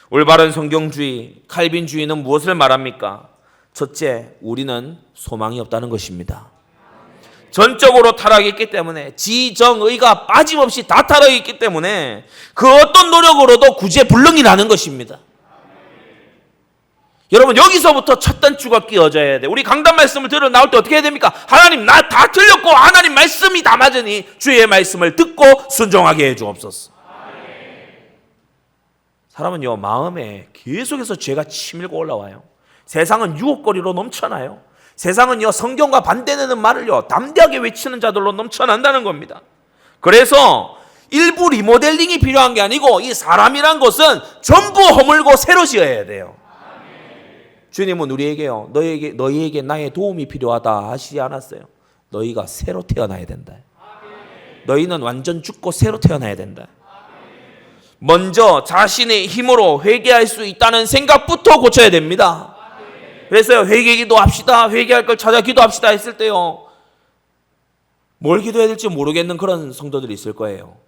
올바른 성경주의, 칼빈주의는 무엇을 말합니까? 첫째, 우리는 소망이 없다는 것입니다. 전적으로 타락했기 때문에, 지정의가 빠짐없이 다 타락했기 때문에 그 어떤 노력으로도 구제불능이라는 것입니다. 여러분, 여기서부터 첫 단추가 끼워져야 돼. 우리 강단 말씀을 들어 나올 때 어떻게 해야 됩니까? 하나님, 나 다 틀렸고 하나님 말씀이 다 맞으니 주의 말씀을 듣고 순종하게 해주옵소서. 사람은요, 마음에 계속해서 죄가 치밀고 올라와요. 세상은 유혹거리로 넘쳐나요. 세상은요, 성경과 반대되는 말을요, 담대하게 외치는 자들로 넘쳐난다는 겁니다. 그래서 일부 리모델링이 필요한 게 아니고 이 사람이란 것은 전부 허물고 새로 지어야 돼요. 주님은 우리에게요, 너희에게 나의 도움이 필요하다 하시지 않았어요. 너희가 새로 태어나야 된다. 너희는 완전 죽고 새로 태어나야 된다. 먼저 자신의 힘으로 회개할 수 있다는 생각부터 고쳐야 됩니다. 그래서 회개 기도합시다, 회개할 걸 찾아 기도합시다 했을 때요, 뭘 기도해야 될지 모르겠는 그런 성도들이 있을 거예요.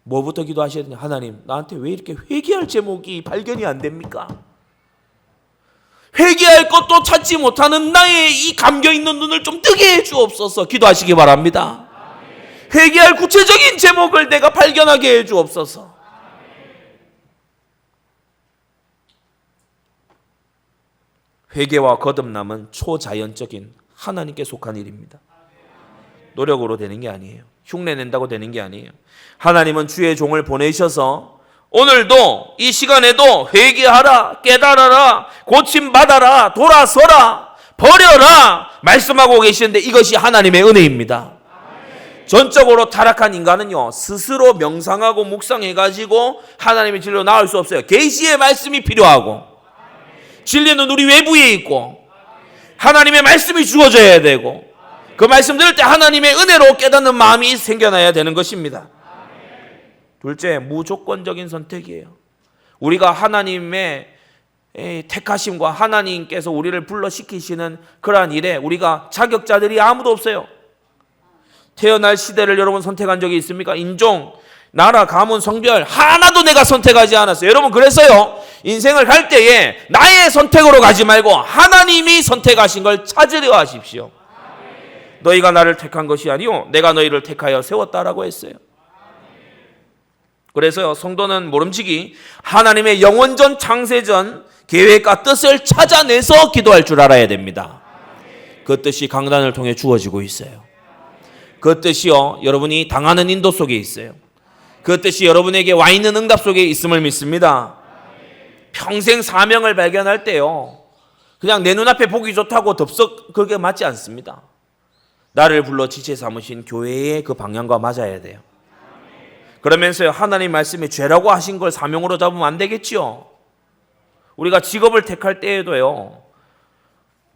뭐부터 기도하셔야 되냐? 하나님, 나한테 왜 이렇게 회개할 제목이 발견이 안 됩니까? 회개할 것도 찾지 못하는 나의 이 감겨있는 눈을 좀 뜨게 해주옵소서. 기도하시기 바랍니다. 회개할 구체적인 제목을 내가 발견하게 해주옵소서. 회개와 거듭남은 초자연적인 하나님께 속한 일입니다. 노력으로 되는 게 아니에요. 흉내낸다고 되는 게 아니에요. 하나님은 주의 종을 보내셔서 오늘도 이 시간에도 회개하라, 깨달아라, 고침받아라, 돌아서라, 버려라 말씀하고 계시는데 이것이 하나님의 은혜입니다. 전적으로 타락한 인간은요, 스스로 명상하고 묵상해가지고 하나님의 진리로 나올 수 없어요. 계시의 말씀이 필요하고, 진리는 우리 외부에 있고 하나님의 말씀이 주어져야 되고, 그 말씀 들을 때 하나님의 은혜로 깨닫는 마음이 생겨나야 되는 것입니다. 둘째, 무조건적인 선택이에요. 우리가 하나님의 택하심과 하나님께서 우리를 불러시키시는 그러한 일에 우리가 자격자들이 아무도 없어요. 태어날 시대를 여러분 선택한 적이 있습니까? 인종, 나라, 가문, 성별 하나도 내가 선택하지 않았어요. 여러분, 그래서요, 인생을 갈 때에 나의 선택으로 가지 말고 하나님이 선택하신 걸 찾으려 하십시오. 너희가 나를 택한 것이 아니요 내가 너희를 택하여 세웠다라고 했어요. 그래서요, 성도는 모름지기 하나님의 영원전 창세전 계획과 뜻을 찾아내서 기도할 줄 알아야 됩니다. 그 뜻이 강단을 통해 주어지고 있어요. 그 뜻이요, 여러분이 당하는 인도 속에 있어요. 그 뜻이 여러분에게 와 있는 응답 속에 있음을 믿습니다. 평생 사명을 발견할 때요, 그냥 내 눈앞에 보기 좋다고 덥석 그렇게 맞지 않습니다. 나를 불러 지체 삼으신 교회의 그 방향과 맞아야 돼요. 그러면서요, 하나님 말씀이 죄라고 하신 걸 사명으로 잡으면 안 되겠지요. 우리가 직업을 택할 때에도요,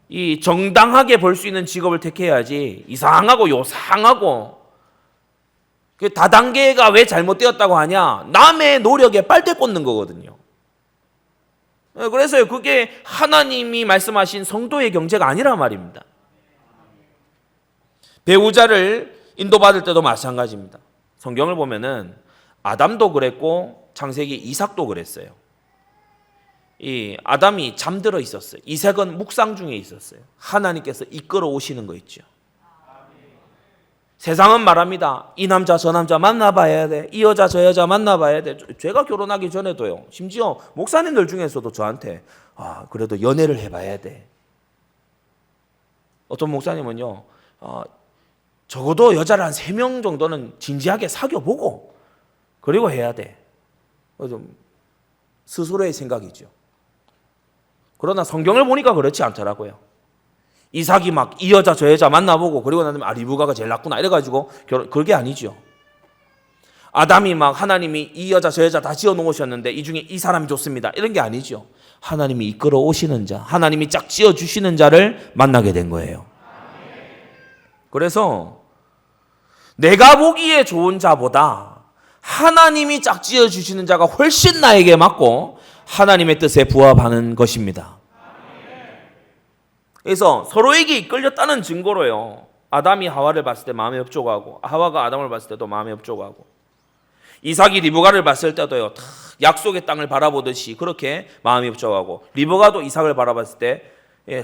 이 정당하게 벌 수 있는 직업을 택해야지 이상하고 요상하고, 다단계가 왜 잘못되었다고 하냐? 남의 노력에 빨대 꽂는 거거든요. 그래서요, 그게 하나님이 말씀하신 성도의 경제가 아니란 말입니다. 배우자를 인도받을 때도 마찬가지입니다. 성경을 보면은 아담도 그랬고 창세기 이삭도 그랬어요. 이 아담이 잠들어 있었어요. 이삭은 묵상 중에 있었어요. 하나님께서 이끌어 오시는 거 있죠. 세상은 말합니다. 이 남자 저 남자 만나봐야 돼. 이 여자 저 여자 만나봐야 돼. 제가 결혼하기 전에도요, 심지어 목사님들 중에서도 저한테 그래도 연애를 해봐야 돼. 어떤 목사님은요, 적어도 여자를 한 3명 정도는 진지하게 사귀어보고 그리고 해야 돼. 좀 스스로의 생각이죠. 그러나 성경을 보니까 그렇지 않더라고요. 이삭이 막 이 여자 저 여자 만나보고 그리고 나면 리브가가 제일 낫구나 이래가지고 그게 아니죠. 아담이 막 하나님이 이 여자 저 여자 다 지어놓으셨는데 이 중에 이 사람이 좋습니다 이런 게 아니죠. 하나님이 이끌어 오시는 자, 하나님이 짝 지어주시는 자를 만나게 된 거예요. 그래서 내가 보기에 좋은 자보다 하나님이 짝지어 주시는 자가 훨씬 나에게 맞고 하나님의 뜻에 부합하는 것입니다. 그래서 서로에게 이끌렸다는 증거로요, 아담이 하와를 봤을 때 마음에 협조하고 하와가 아담을 봤을 때도 마음에 협조하고 이삭이 리브가를 봤을 때도요, 약속의 땅을 바라보듯이 그렇게 마음이 협조하고 리브가도 이삭을 바라봤을 때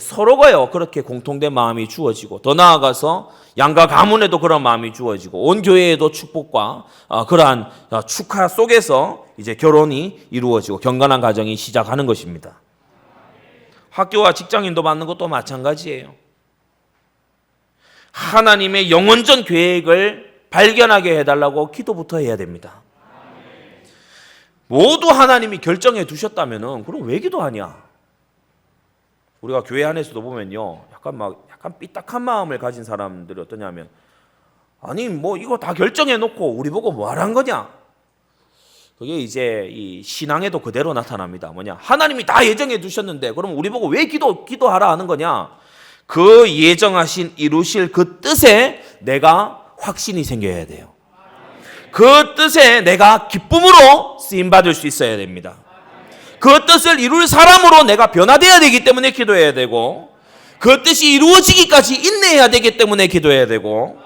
서로가요 그렇게 공통된 마음이 주어지고, 더 나아가서 양가 가문에도 그런 마음이 주어지고 온 교회에도 축복과 그러한 축하 속에서 이제 결혼이 이루어지고 경건한 가정이 시작하는 것입니다. 학교와 직장인도 받는 것도 마찬가지예요. 하나님의 영원전 계획을 발견하게 해달라고 기도부터 해야 됩니다. 모두 하나님이 결정해 두셨다면은 그럼 왜 기도하냐? 우리가 교회 안에서도 보면요, 약간 삐딱한 마음을 가진 사람들이 어떠냐면, 아니 뭐 이거 다 결정해 놓고 우리 보고 뭐 하란 거냐? 그게 이제 이 신앙에도 그대로 나타납니다. 뭐냐? 하나님이 다 예정해 두셨는데 그럼 우리 보고 왜 기도하라 하는 거냐? 그 예정하신 이루실 그 뜻에 내가 확신이 생겨야 돼요. 그 뜻에 내가 기쁨으로 쓰임 받을 수 있어야 됩니다. 그 뜻을 이룰 사람으로 내가 변화되어야 되기 때문에 기도해야 되고, 그 뜻이 이루어지기까지 인내해야 되기 때문에 기도해야 되고,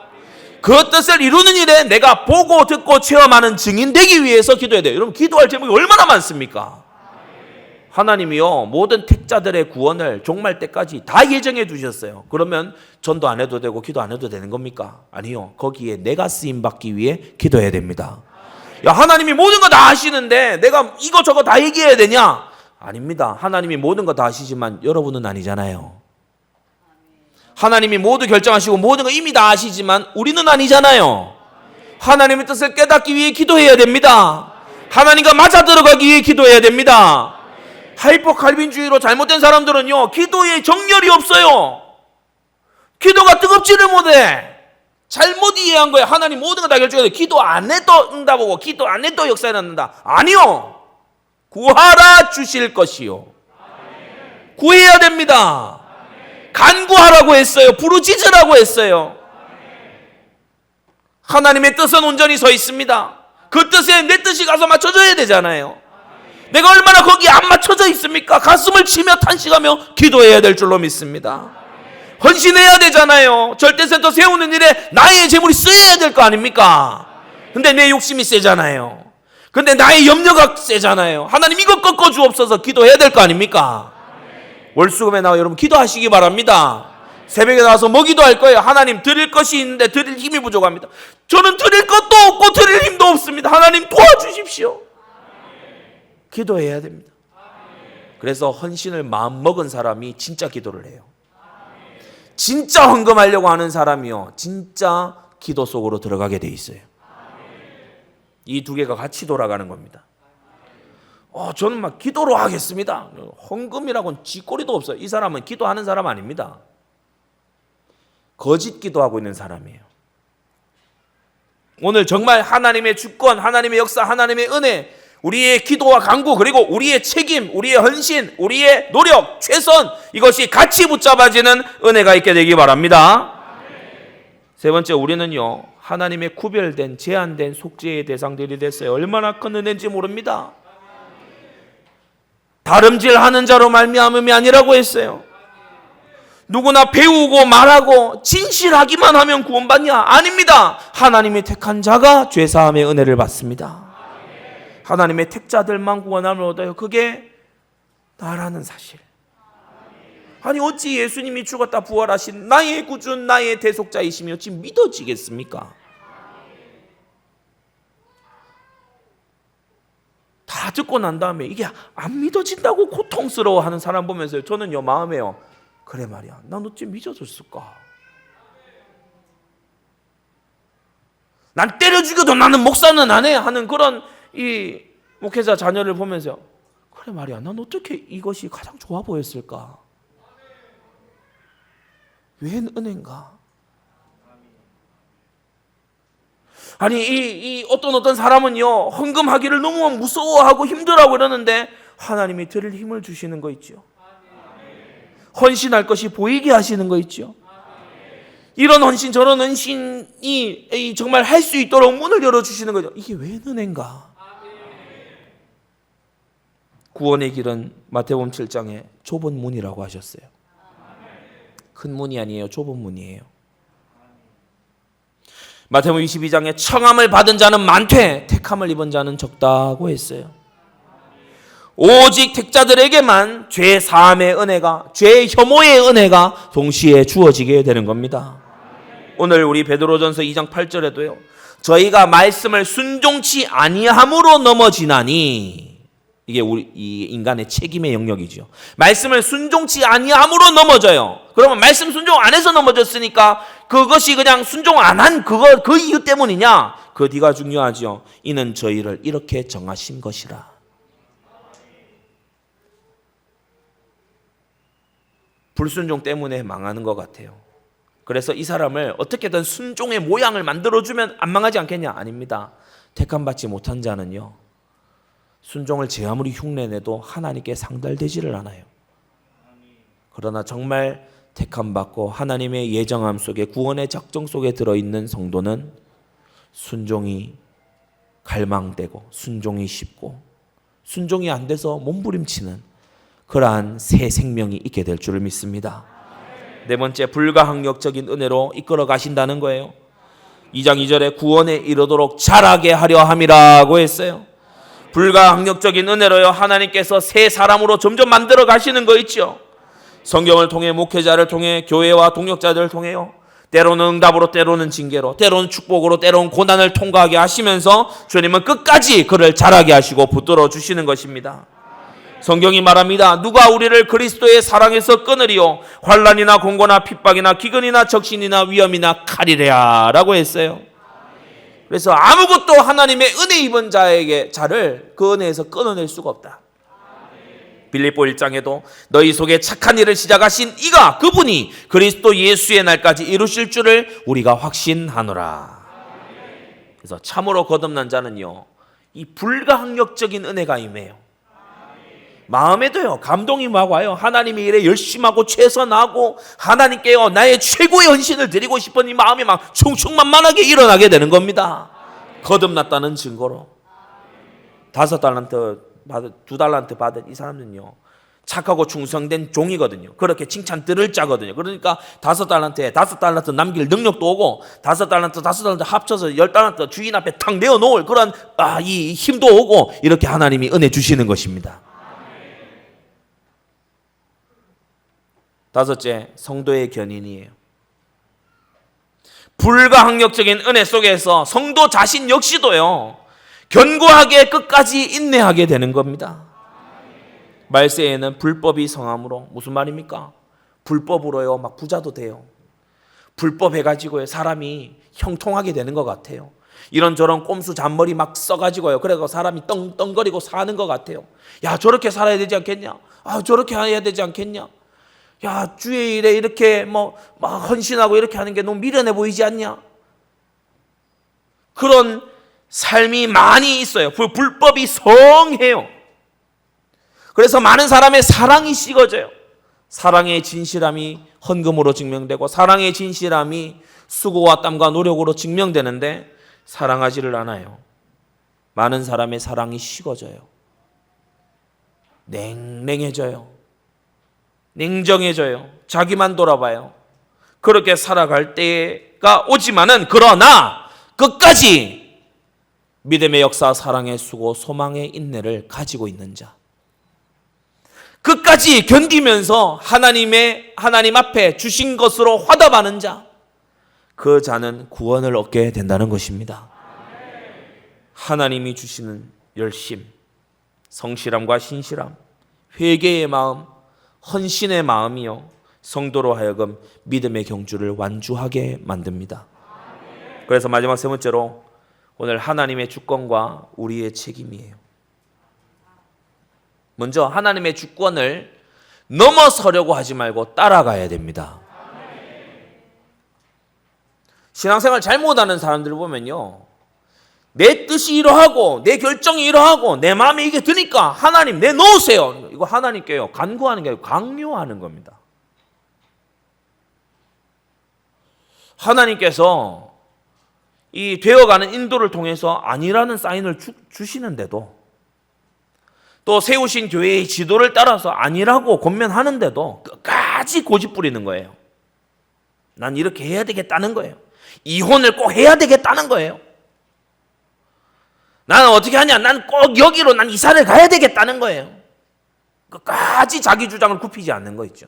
그 뜻을 이루는 일에 내가 보고 듣고 체험하는 증인 되기 위해서 기도해야 돼요. 여러분, 기도할 제목이 얼마나 많습니까? 하나님이요 모든 택자들의 구원을 종말 때까지 다 예정해 두셨어요. 그러면 전도 안 해도 되고 기도 안 해도 되는 겁니까? 아니요, 거기에 내가 쓰임 받기 위해 기도해야 됩니다. 야, 하나님이 모든 거 다 하시는데 내가 이거 저거 다 얘기해야 되냐? 아닙니다. 하나님이 모든 거 다 하시지만 여러분은 아니잖아요. 하나님이 모두 결정하시고 모든 거 이미 다 아시지만 우리는 아니잖아요. 하나님의 뜻을 깨닫기 위해 기도해야 됩니다. 하나님과 맞아 들어가기 위해 기도해야 됩니다. 하이퍼 칼빈주의로 잘못된 사람들은요, 기도에 정열이 없어요. 기도가 뜨겁지를 못해. 잘못 이해한 거예요. 하나님 모든 거 다 결정해서 기도 안 해도 응답하고 기도 안 해도 역사에 낳는다. 아니요. 구하라 주실 것이요. 구해야 됩니다. 간구하라고 했어요. 부르짖으라고 했어요. 하나님의 뜻은 온전히 서 있습니다. 그 뜻에 내 뜻이 가서 맞춰져야 되잖아요. 내가 얼마나 거기에 안 맞춰져 있습니까? 가슴을 치며 탄식하며 기도해야 될 줄로 믿습니다. 헌신해야 되잖아요. 절대센터 세우는 일에 나의 재물이 쓰여야 될 거 아닙니까? 근데 내 욕심이 세잖아요. 근데 나의 염려가 세잖아요. 하나님 이거 꺾어 주옵소서 기도해야 될 거 아닙니까? 월수금에 나와 여러분 기도하시기 바랍니다. 새벽에 나와서 뭐 기도할 거예요? 하나님 드릴 것이 있는데 드릴 힘이 부족합니다. 저는 드릴 것도 없고 드릴 힘도 없습니다. 하나님 도와주십시오. 기도해야 됩니다. 그래서 헌신을 마음먹은 사람이 진짜 기도를 해요. 진짜 헌금하려고 하는 사람이요, 진짜 기도 속으로 들어가게 돼 있어요. 이 두 개가 같이 돌아가는 겁니다. 저는 막 기도로 하겠습니다. 헌금이라고는 쥐꼬리도 없어요. 이 사람은 기도하는 사람 아닙니다. 거짓 기도하고 있는 사람이에요. 오늘 정말 하나님의 주권, 하나님의 역사, 하나님의 은혜, 우리의 기도와 간구, 그리고 우리의 책임, 우리의 헌신, 우리의 노력, 최선, 이것이 같이 붙잡아지는 은혜가 있게 되기 바랍니다. 세 번째, 우리는요 하나님의 구별된 제한된 속죄의 대상들이 됐어요. 얼마나 큰 은혜인지 모릅니다. 다름질하는 자로 말미암음이 아니라고 했어요. 누구나 배우고 말하고 진실하기만 하면 구원받냐? 아닙니다. 하나님이 택한 자가 죄사함의 은혜를 받습니다. 하나님의 택자들만 구원함을 얻어요. 그게 나라는 사실. 아니 어찌 예수님이 죽었다 부활하신 나의 구주, 나의 대속자이시며 어찌 믿어지겠습니까? 다 듣고 난 다음에 이게 안 믿어진다고 고통스러워하는 사람 보면서 저는요 마음에요, 그래 말이야, 난 어찌 믿어졌을까? 난 때려 죽여도 나는 목사는 안 해 하는 그런 이 목회자 자녀를 보면서 그래 말이야, 난 어떻게 이것이 가장 좋아 보였을까? 왜 은혜인가? 아니 이 어떤 사람은요 헌금하기를 너무 무서워하고 힘들어하고 이러는데 하나님이 드릴 힘을 주시는 거 있죠. 헌신할 것이 보이게 하시는 거 있죠. 이런 헌신 저런 헌신이 정말 할 수 있도록 문을 열어주시는 거죠. 이게 왜 은혜인가? 구원의 길은 마태복음 7장에 좁은 문이라고 하셨어요. 큰 문이 아니에요. 좁은 문이에요. 마태복음 22장에 청함을 받은 자는 많되 택함을 입은 자는 적다고 했어요. 오직 택자들에게만 죄 사함의 은혜가, 죄 혐오의 은혜가 동시에 주어지게 되는 겁니다. 오늘 우리 베드로전서 2장 8절에도요. 저희가 말씀을 순종치 아니함으로 넘어지나니, 이게 우리 이 인간의 책임의 영역이죠. 말씀을 순종치 아니함으로 넘어져요. 그러면 말씀 순종 안 해서 넘어졌으니까 그것이 그냥 순종 안 한 그 이유 때문이냐? 그 뒤가 중요하죠. 이는 저희를 이렇게 정하신 것이라. 불순종 때문에 망하는 것 같아요. 그래서 이 사람을 어떻게든 순종의 모양을 만들어주면 안 망하지 않겠냐? 아닙니다. 택함받지 못한 자는요, 순종을 제 아무리 흉내내도 하나님께 상달되지를 않아요. 그러나 정말 택함받고 하나님의 예정함 속에, 구원의 작정 속에 들어있는 성도는 순종이 갈망되고 순종이 쉽고 순종이 안 돼서 몸부림치는 그러한 새 생명이 있게 될 줄을 믿습니다. 네 번째, 불가항력적인 은혜로 이끌어 가신다는 거예요. 2장 2절에 구원에 이르도록 자라게 하려 함이라고 했어요. 불가항력적인 은혜로요, 하나님께서 새 사람으로 점점 만들어 가시는 거 있죠. 성경을 통해, 목회자를 통해, 교회와 동역자들을 통해요, 때로는 응답으로, 때로는 징계로, 때로는 축복으로, 때로는 고난을 통과하게 하시면서 주님은 끝까지 그를 자라게 하시고 붙들어 주시는 것입니다. 성경이 말합니다. 누가 우리를 그리스도의 사랑에서 끊으리요? 환난이나 공고나 핍박이나 기근이나 적신이나 위험이나 칼이랴 라고 했어요. 그래서 아무것도 하나님의 은혜 입은 자를 그 은혜에서 끊어낼 수가 없다. 빌립보 1장에도 너희 속에 착한 일을 시작하신 이가, 그분이 그리스도 예수의 날까지 이루실 줄을 우리가 확신하노라. 그래서 참으로 거듭난 자는요, 이 불가항력적인 은혜가 임해요. 마음에도요, 감동이 막 와요. 하나님의 일에 열심하고 최선하고 하나님께요 나의 최고의 헌신을 드리고 싶은 이 마음이 막 충충만만하게 일어나게 되는 겁니다. 거듭났다는 증거로. 5달란트 받은, 2달란트 받은 이 사람은요, 착하고 충성된 종이거든요. 그렇게 칭찬 들을 자거든요. 그러니까 5달란트에 5달란트 남길 능력도 오고, 5달란트 합쳐서 10달란트 주인 앞에 탁 내어놓을 그런 이 힘도 오고, 이렇게 하나님이 은혜 주시는 것입니다. 5째, 성도의 견인이에요. 불가항력적인 은혜 속에서 성도 자신 역시도요, 견고하게 끝까지 인내하게 되는 겁니다. 말세에는 불법이 성함으로, 무슨 말입니까? 불법으로요 막 부자도 돼요. 불법 해가지고요 사람이 형통하게 되는 것 같아요. 이런저런 꼼수 잔머리 막 써가지고요, 그래서 사람이 떵떵거리고 사는 것 같아요. 야, 저렇게 살아야 되지 않겠냐? 저렇게 해야 되지 않겠냐? 야, 주의 일에 이렇게 막 헌신하고 이렇게 하는 게 너무 미련해 보이지 않냐? 그런 삶이 많이 있어요. 불법이 성해요. 그래서 많은 사람의 사랑이 식어져요. 사랑의 진실함이 헌금으로 증명되고, 사랑의 진실함이 수고와 땀과 노력으로 증명되는데 사랑하지를 않아요. 많은 사람의 사랑이 식어져요. 냉랭해져요. 냉정해져요. 자기만 돌아봐요. 그렇게 살아갈 때가 오지만은, 그러나 끝까지 믿음의 역사, 사랑의 수고, 소망의 인내를 가지고 있는 자, 끝까지 견디면서 하나님 앞에 주신 것으로 화답하는 자, 그 자는 구원을 얻게 된다는 것입니다. 하나님이 주시는 열심, 성실함과 신실함, 회개의 마음, 헌신의 마음이요, 성도로 하여금 믿음의 경주를 완주하게 만듭니다. 그래서 마지막 3번째로, 오늘 하나님의 주권과 우리의 책임이에요. 먼저 하나님의 주권을 넘어서려고 하지 말고 따라가야 됩니다. 신앙생활 잘못하는 사람들을 보면요, 내 뜻이 이러하고 내 결정이 이러하고 내 마음에 이게 드니까 하나님 내놓으세요. 이거 하나님께요 간구하는 게 아니고 강요하는 겁니다. 하나님께서 이 되어가는 인도를 통해서 아니라는 사인을 주시는데도, 또 세우신 교회의 지도를 따라서 아니라고 권면하는데도 끝까지 고집 부리는 거예요. 난 이렇게 해야 되겠다는 거예요. 이혼을 꼭 해야 되겠다는 거예요. 나는 어떻게 하냐? 난 꼭 여기로 난 이사를 가야 되겠다는 거예요. 끝까지 자기 주장을 굽히지 않는 거 있죠.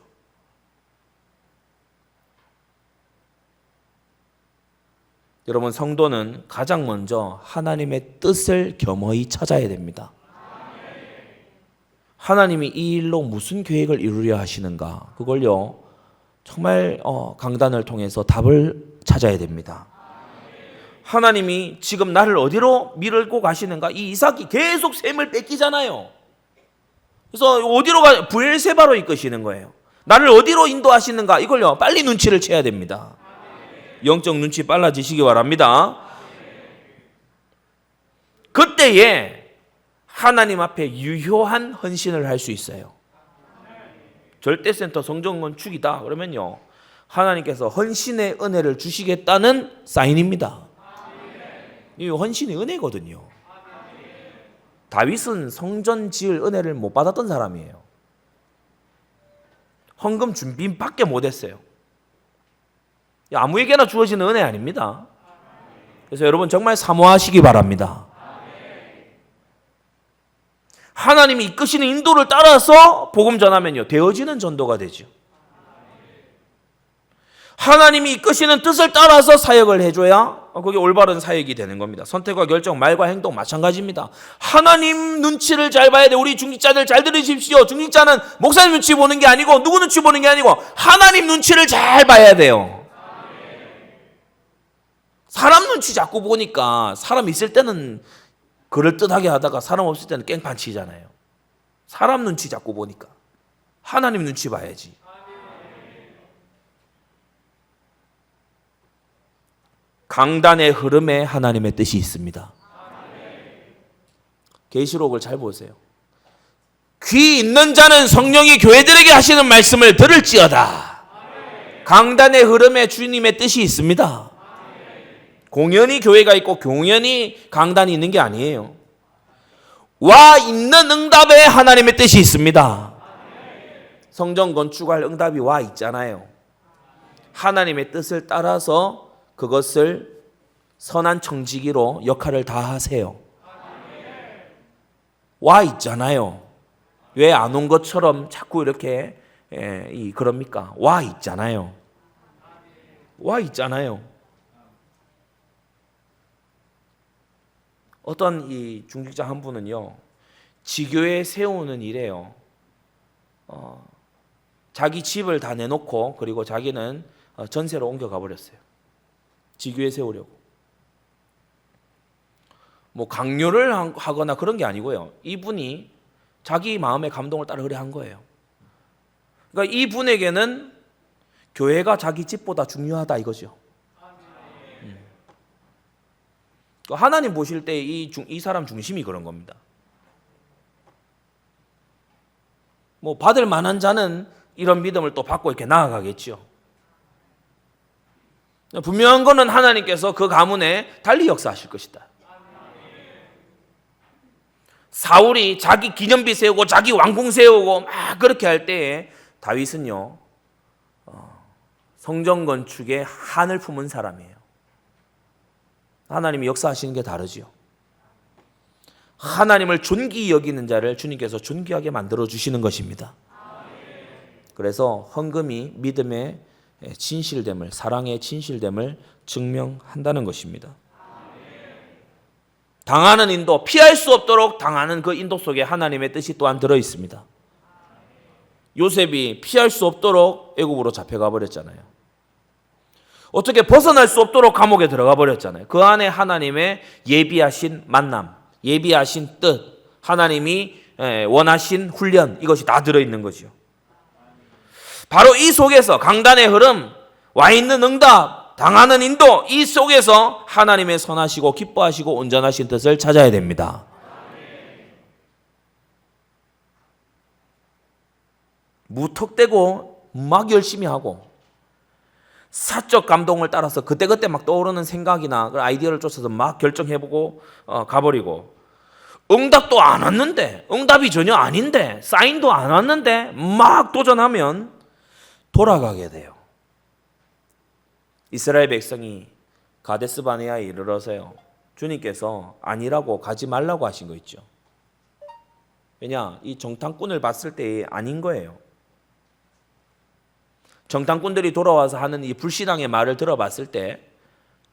여러분, 성도는 가장 먼저 하나님의 뜻을 겸허히 찾아야 됩니다. 하나님이 이 일로 무슨 계획을 이루려 하시는가, 그걸요 정말 강단을 통해서 답을 찾아야 됩니다. 하나님이 지금 나를 어디로 밀고 가시는가? 이 이삭이 계속 셈을 뺏기잖아요. 그래서 어디로 브엘세바로 이끄시는 거예요. 나를 어디로 인도하시는가? 이걸요 빨리 눈치를 채야 됩니다. 영적 눈치 빨라지시기 바랍니다. 그때에 하나님 앞에 유효한 헌신을 할 수 있어요. 절대센터 성전건축이다 그러면요 하나님께서 헌신의 은혜를 주시겠다는 사인입니다. 이 헌신의 은혜거든요. 다윗은 성전 지을 은혜를 못 받았던 사람이에요. 헌금 준비밖에 못했어요. 아무에게나 주어지는 은혜 아닙니다. 그래서 여러분 정말 사모하시기 바랍니다. 하나님이 이끄시는 인도를 따라서 복음 전하면요 되어지는 전도가 되죠. 하나님이 이끄시는 뜻을 따라서 사역을 해줘야 그게 올바른 사역이 되는 겁니다. 선택과 결정, 말과 행동 마찬가지입니다. 하나님 눈치를 잘 봐야 돼. 우리 중직자들 잘 들으십시오. 중직자는 목사님 눈치 보는 게 아니고 누구 눈치 보는 게 아니고 하나님 눈치를 잘 봐야 돼요. 사람 눈치 자꾸 보니까 사람 있을 때는 그럴듯하게 하다가 사람 없을 때는 깽판 치잖아요. 사람 눈치 자꾸 보니까 하나님 눈치 봐야지. 강단의 흐름에 하나님의 뜻이 있습니다. 계시록을 잘 보세요. 귀 있는 자는 성령이 교회들에게 하시는 말씀을 들을지어다. 강단의 흐름에 주님의 뜻이 있습니다. 공연히 교회가 있고 공연히 강단이 있는 게 아니에요. 와 있는 응답에 하나님의 뜻이 있습니다. 성전 건축할 응답이 와 있잖아요. 하나님의 뜻을 따라서 그것을 선한 청지기로 역할을 다 하세요. 와 있잖아요. 왜 안 온 것처럼 자꾸 이렇게 그럽니까? 와 있잖아요. 와 있잖아요. 어떤 이 중직자 한 분은요, 지교회 세우는 일에요, 자기 집을 다 내놓고 그리고 자기는 전세로 옮겨가 버렸어요. 지교회 세우려고. 뭐 강요를 하거나 그런 게 아니고요. 이분이 자기 마음의 감동을 따라 그래 한 거예요. 그러니까 이분에게는 교회가 자기 집보다 중요하다 이거죠. 하나님 보실 때 이 사람 중심이 그런 겁니다. 뭐 받을 만한 자는 이런 믿음을 또 받고 이렇게 나아가겠죠. 분명한 거는 하나님께서 그 가문에 달리 역사하실 것이다. 사울이 자기 기념비 세우고 자기 왕궁 세우고 막 그렇게 할 때에 다윗은요 성전 건축에 한을 품은 사람이에요. 하나님이 역사하시는 게 다르지요. 하나님을 존귀히 여기는 자를 주님께서 존귀하게 만들어 주시는 것입니다. 그래서 헌금이 믿음의 진실됨을, 사랑의 진실됨을 증명한다는 것입니다. 당하는 인도, 피할 수 없도록 당하는 그 인도 속에 하나님의 뜻이 또한 들어 있습니다. 요셉이 피할 수 없도록 애굽으로 잡혀가 버렸잖아요. 어떻게 벗어날 수 없도록 감옥에 들어가 버렸잖아요. 그 안에 하나님의 예비하신 만남, 예비하신 뜻, 하나님이 원하신 훈련, 이것이 다 들어있는 거죠. 바로 이 속에서 강단의 흐름, 와 있는 응답, 당하는 인도, 이 속에서 하나님의 선하시고 기뻐하시고 온전하신 뜻을 찾아야 됩니다. 무턱대고 막 열심히 하고 사적 감동을 따라서 그때그때 막 떠오르는 생각이나 그 아이디어를 쫓아서 막 결정해보고 가버리고, 응답도 안 왔는데, 응답이 전혀 아닌데, 사인도 안 왔는데 막 도전하면 돌아가게 돼요. 이스라엘 백성이 가데스 바네아에 이르러서요, 주님께서 아니라고 가지 말라고 하신 거 있죠. 왜냐, 이 정탐꾼을 봤을 때 아닌 거예요. 정탐꾼들이 돌아와서 하는 이 불신앙의 말을 들어봤을 때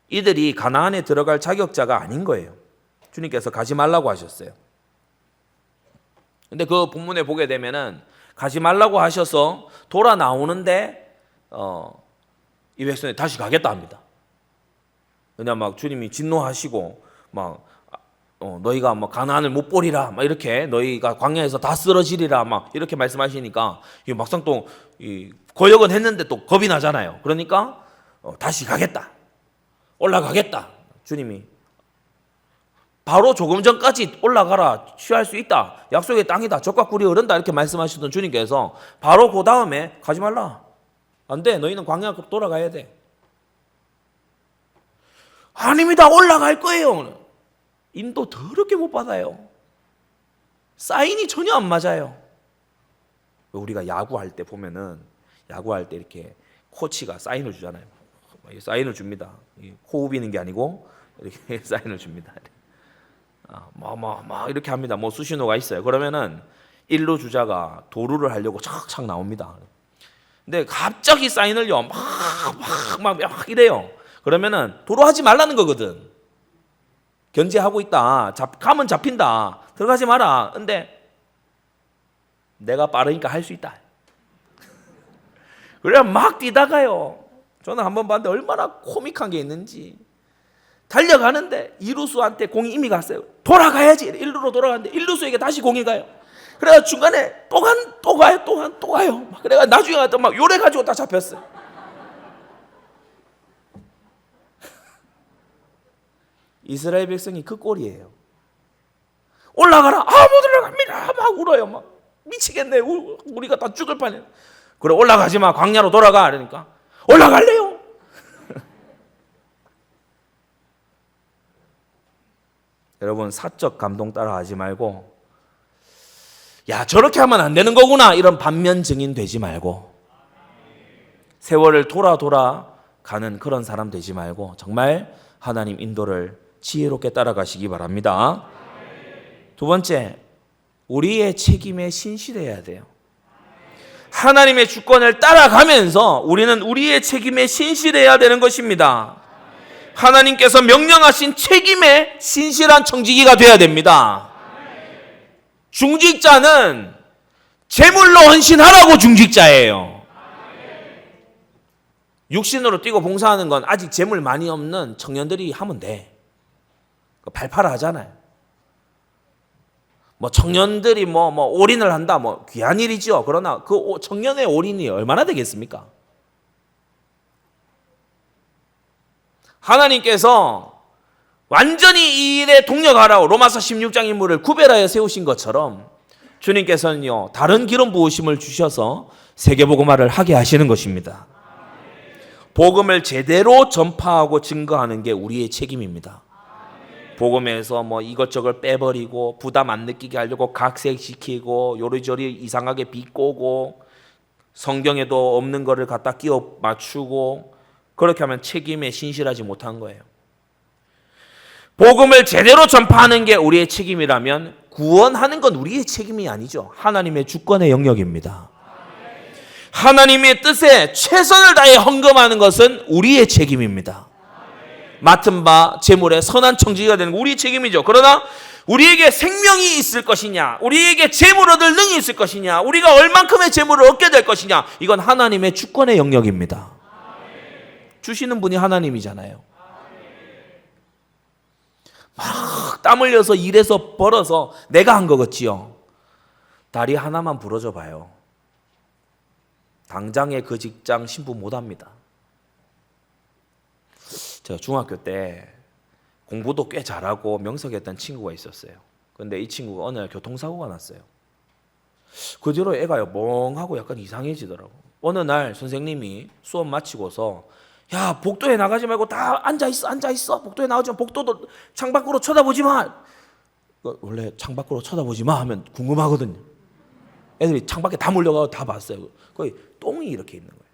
이들이 가나안에 들어갈 자격자가 아닌 거예요. 주님께서 가지 말라고 하셨어요. 근데 그 본문에 보게 되면은 가지 말라고 하셔서 돌아 나오는데 이 백성이 다시 가겠다 합니다. 왜냐, 막 주님이 진노하시고 막 너희가 뭐 가나안을 못 보리라, 막 이렇게 너희가 광야에서 다 쓰러지리라, 막 이렇게 말씀하시니까 이 막상 또 이 거역은 했는데 또 겁이 나잖아요. 그러니까 다시 가겠다, 올라가겠다. 주님이 바로 조금 전까지 올라가라, 취할 수 있다, 약속의 땅이다, 젖과 꿀이 흐른다, 이렇게 말씀하시던 주님께서 바로 그 다음에 가지 말라, 안 돼, 너희는 광야로 돌아가야 돼. 아닙니다, 올라갈 거예요. 인도 더럽게 못 받아요. 사인이 전혀 안 맞아요. 우리가 야구할 때 보면은, 야구할 때 이렇게 코치가 사인을 주잖아요. 사인을 줍니다. 호흡이는 게 아니고 이렇게 사인을 줍니다. 막 이렇게 합니다. 뭐 수신호가 있어요. 그러면은 1루 주자가 도루를 하려고 착착 나옵니다. 근데 갑자기 사인을요, 막 이래요. 그러면은 도루하지 말라는 거거든. 견제하고 있다. 가면 잡힌다. 들어가지 마라. 근데 내가 빠르니까 할 수 있다. 그래야 막 뛰다가요, 저는 한번 봤는데 얼마나 코믹한 게 있는지, 달려가는데 이루수한테 공이 이미 갔어요. 돌아가야지. 1루로 돌아가는데 일루수에게 다시 공이 가요. 그래가 중간에 또 가요. 그래가 나중에 가서 막 요래 가지고 다 잡혔어요. 이스라엘 백성이 그 꼴이에요. 올라가라. 못 올라갑니다. 막 울어요. 막 미치겠네. 우리가 다 죽을 판이야. 그래, 올라가지 마. 광야로 돌아가. 그러니까 올라갈래요. 여러분, 사적 감동 따라 하지 말고, 야, 저렇게 하면 안 되는 거구나, 이런 반면 증인 되지 말고, 세월을 돌아 가는 그런 사람 되지 말고 정말 하나님 인도를 지혜롭게 따라가시기 바랍니다. 두 번째, 우리의 책임에 신실해야 돼요. 하나님의 주권을 따라가면서 우리는 우리의 책임에 신실해야 되는 것입니다. 하나님께서 명령하신 책임에 신실한 청지기가 되어야 됩니다. 중직자는 재물로 헌신하라고 중직자예요. 육신으로 뛰고 봉사하는 건 아직 재물 많이 없는 청년들이 하면 돼. 발파를 하잖아요. 뭐 청년들이 뭐 올인을 한다, 뭐 귀한 일이죠. 그러나 그 청년의 올인이 얼마나 되겠습니까? 하나님께서 완전히 이 일에 동력하라고 로마서 16장 인물을 구별하여 세우신 것처럼 주님께서는요, 다른 기름 부으심을 주셔서 세계복음화를 하게 하시는 것입니다. 복음을 제대로 전파하고 증거하는 게 우리의 책임입니다. 복음에서 뭐 이것저것 빼버리고 부담 안 느끼게 하려고 각색시키고 요리조리 이상하게 비꼬고 성경에도 없는 거를 갖다 끼워 맞추고, 그렇게 하면 책임에 신실하지 못한 거예요. 복음을 제대로 전파하는 게 우리의 책임이라면 구원하는 건 우리의 책임이 아니죠. 하나님의 주권의 영역입니다. 하나님의 뜻에 최선을 다해 헌금하는 것은 우리의 책임입니다. 맡은 바 재물의 선한 청지기가 되는 거 우리의 책임이죠. 그러나 우리에게 생명이 있을 것이냐, 우리에게 재물 얻을 능이 있을 것이냐, 우리가 얼만큼의 재물을 얻게 될 것이냐, 이건 하나님의 주권의 영역입니다. 주시는 분이 하나님이잖아요. 막 땀 흘려서 일해서 벌어서 내가 한 거겠지요. 다리 하나만 부러져 봐요. 당장의 그 직장 신부 못합니다. 제가 중학교 때 공부도 꽤 잘하고 명석했던 친구가 있었어요. 그런데 이 친구가 어느 날 교통사고가 났어요. 그 뒤로 애가 멍하고 약간 이상해지더라고. 어느 날 선생님이 수업 마치고서 야, 복도에 나가지 말고 다 앉아 있어. 복도에 나오지 마. 복도도 창밖으로 쳐다보지 마. 원래 창밖으로 쳐다보지 마 하면 궁금하거든요. 애들이 창밖에 다 몰려가고 다 봤어요. 거기 똥이 이렇게 있는 거예요.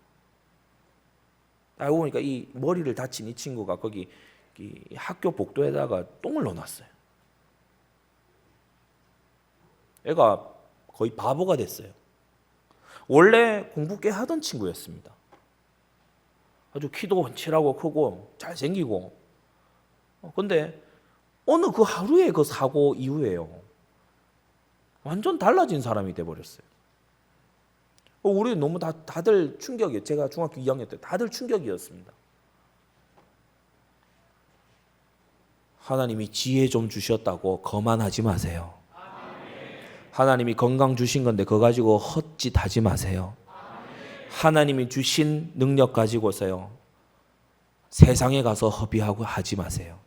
알고 보니까 이 머리를 다친 이 친구가 거기 이 학교 복도에다가 똥을 넣어놨어요. 애가 거의 바보가 됐어요. 원래 공부 꽤 하던 친구였습니다. 아주 키도 훤칠하고 크고 잘생기고. 근데 어느 그 하루의 그 사고 이후에요, 완전 달라진 사람이 돼버렸어요. 우리 너무 다들 충격이에요. 제가 중학교 2학년 때 다들 충격이었습니다. 하나님이 지혜 좀 주셨다고 거만하지 마세요. 하나님이 건강 주신 건데 그거 가지고 헛짓하지 마세요. 하나님이 주신 능력 가지고서요, 세상에 가서 허비하고 하지 마세요.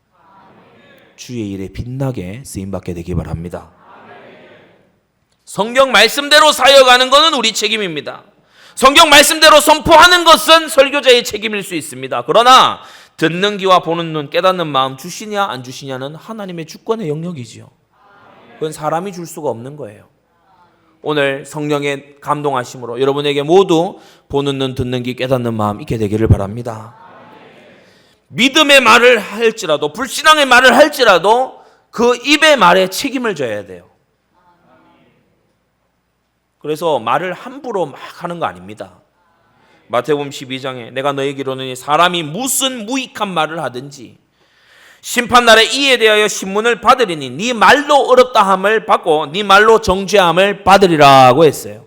주의 일에 빛나게 쓰임받게 되기 바랍니다. 성경 말씀대로 사역하는 것은 우리 책임입니다. 성경 말씀대로 선포하는 것은 설교자의 책임일 수 있습니다. 그러나 듣는 귀와 보는 눈, 깨닫는 마음 주시냐 안 주시냐는 하나님의 주권의 영역이지요. 그건 사람이 줄 수가 없는 거예요. 오늘 성령의 감동하심으로 여러분에게 모두 보는 눈, 듣는 귀, 깨닫는 마음 있게 되기를 바랍니다. 믿음의 말을 할지라도, 불신앙의 말을 할지라도 그 입의 말에 책임을 져야 돼요. 그래서 말을 함부로 막 하는 거 아닙니다. 마태복음 12장에 내가 너에게 이르노니 사람이 무슨 무익한 말을 하든지 심판날에 이에 대하여 신문을 받으리니 네 말로 어렵다함을 받고 네 말로 정죄함을 받으리라고 했어요.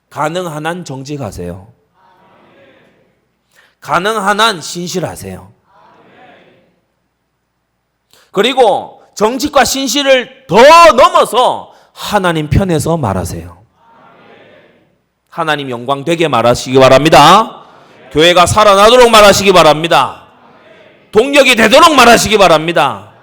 가능한 한 정직하세요. 가능한 한 신실하세요. 그리고 정직과 신실을 더 넘어서 하나님 편에서 말하세요. 하나님 영광 되게 말하시기 바랍니다. 교회가 살아나도록 말하시기 바랍니다. 동력이 되도록 말하시기 바랍니다.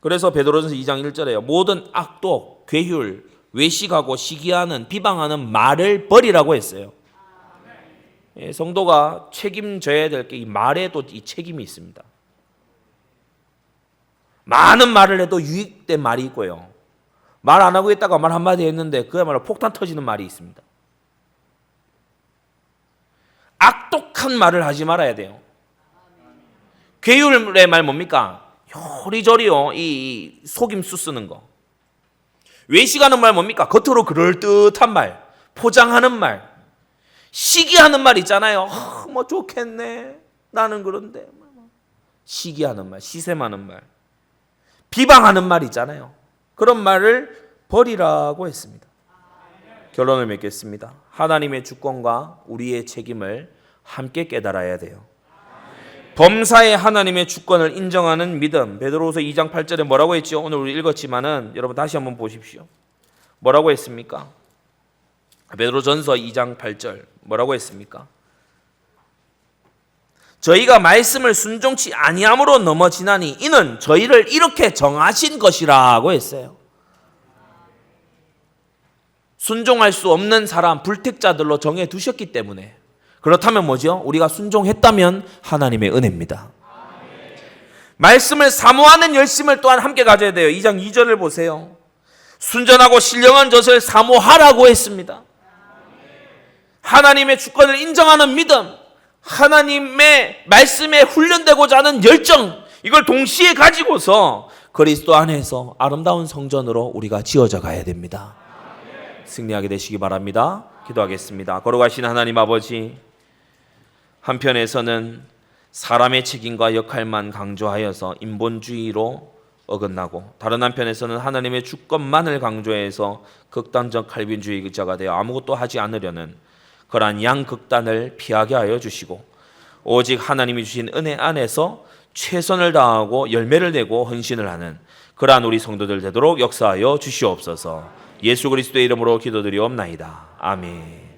그래서 베드로전서 2장 1절에요. 모든 악독, 괴휼, 외식하고 시기하는, 비방하는 말을 버리라고 했어요. 성도가 책임져야 될 게 이 말에도 이 책임이 있습니다. 많은 말을 해도 유익된 말이 있고요, 말 안 하고 있다가 말 한마디 했는데 그야말로 폭탄 터지는 말이 있습니다. 악독한 말을 하지 말아야 돼요. 괴율의 말 뭡니까? 요리조리요, 이 속임수 쓰는 거. 외식하는 말 뭡니까? 겉으로 그럴듯한 말, 포장하는 말. 시기하는 말 있잖아요. 뭐 좋겠네, 나는 그런데. 시기하는 말, 시샘하는 말, 비방하는 말 있잖아요. 그런 말을 버리라고 했습니다. 결론을 맺겠습니다. 하나님의 주권과 우리의 책임을 함께 깨달아야 돼요. 범사에 하나님의 주권을 인정하는 믿음. 베드로후서 2장 8절에 뭐라고 했죠? 오늘 우리 읽었지만은 여러분 다시 한번 보십시오. 뭐라고 했습니까? 베드로전서 2장 8절 뭐라고 했습니까? 저희가 말씀을 순종치 아니함으로 넘어지나니 이는 저희를 이렇게 정하신 것이라고 했어요. 순종할 수 없는 사람, 불택자들로 정해 두셨기 때문에. 그렇다면 뭐죠? 우리가 순종했다면 하나님의 은혜입니다. 말씀을 사모하는 열심을 또한 함께 가져야 돼요. 2장 2절을 보세요. 순전하고 신령한 젖을 사모하라고 했습니다. 하나님의 주권을 인정하는 믿음, 하나님의 말씀에 훈련되고자 하는 열정, 이걸 동시에 가지고서 그리스도 안에서 아름다운 성전으로 우리가 지어져 가야 됩니다. 승리하게 되시기 바랍니다. 기도하겠습니다. 걸어가신 하나님 아버지, 한편에서는 사람의 책임과 역할만 강조하여서 인본주의로 어긋나고, 다른 한편에서는 하나님의 주권만을 강조해서 극단적 칼빈주의자가 되어 아무것도 하지 않으려는 그러한 양극단을 피하게 하여 주시고, 오직 하나님이 주신 은혜 안에서 최선을 다하고 열매를 내고 헌신을 하는 그러한 우리 성도들 되도록 역사하여 주시옵소서. 예수 그리스도의 이름으로 기도드리옵나이다. 아멘.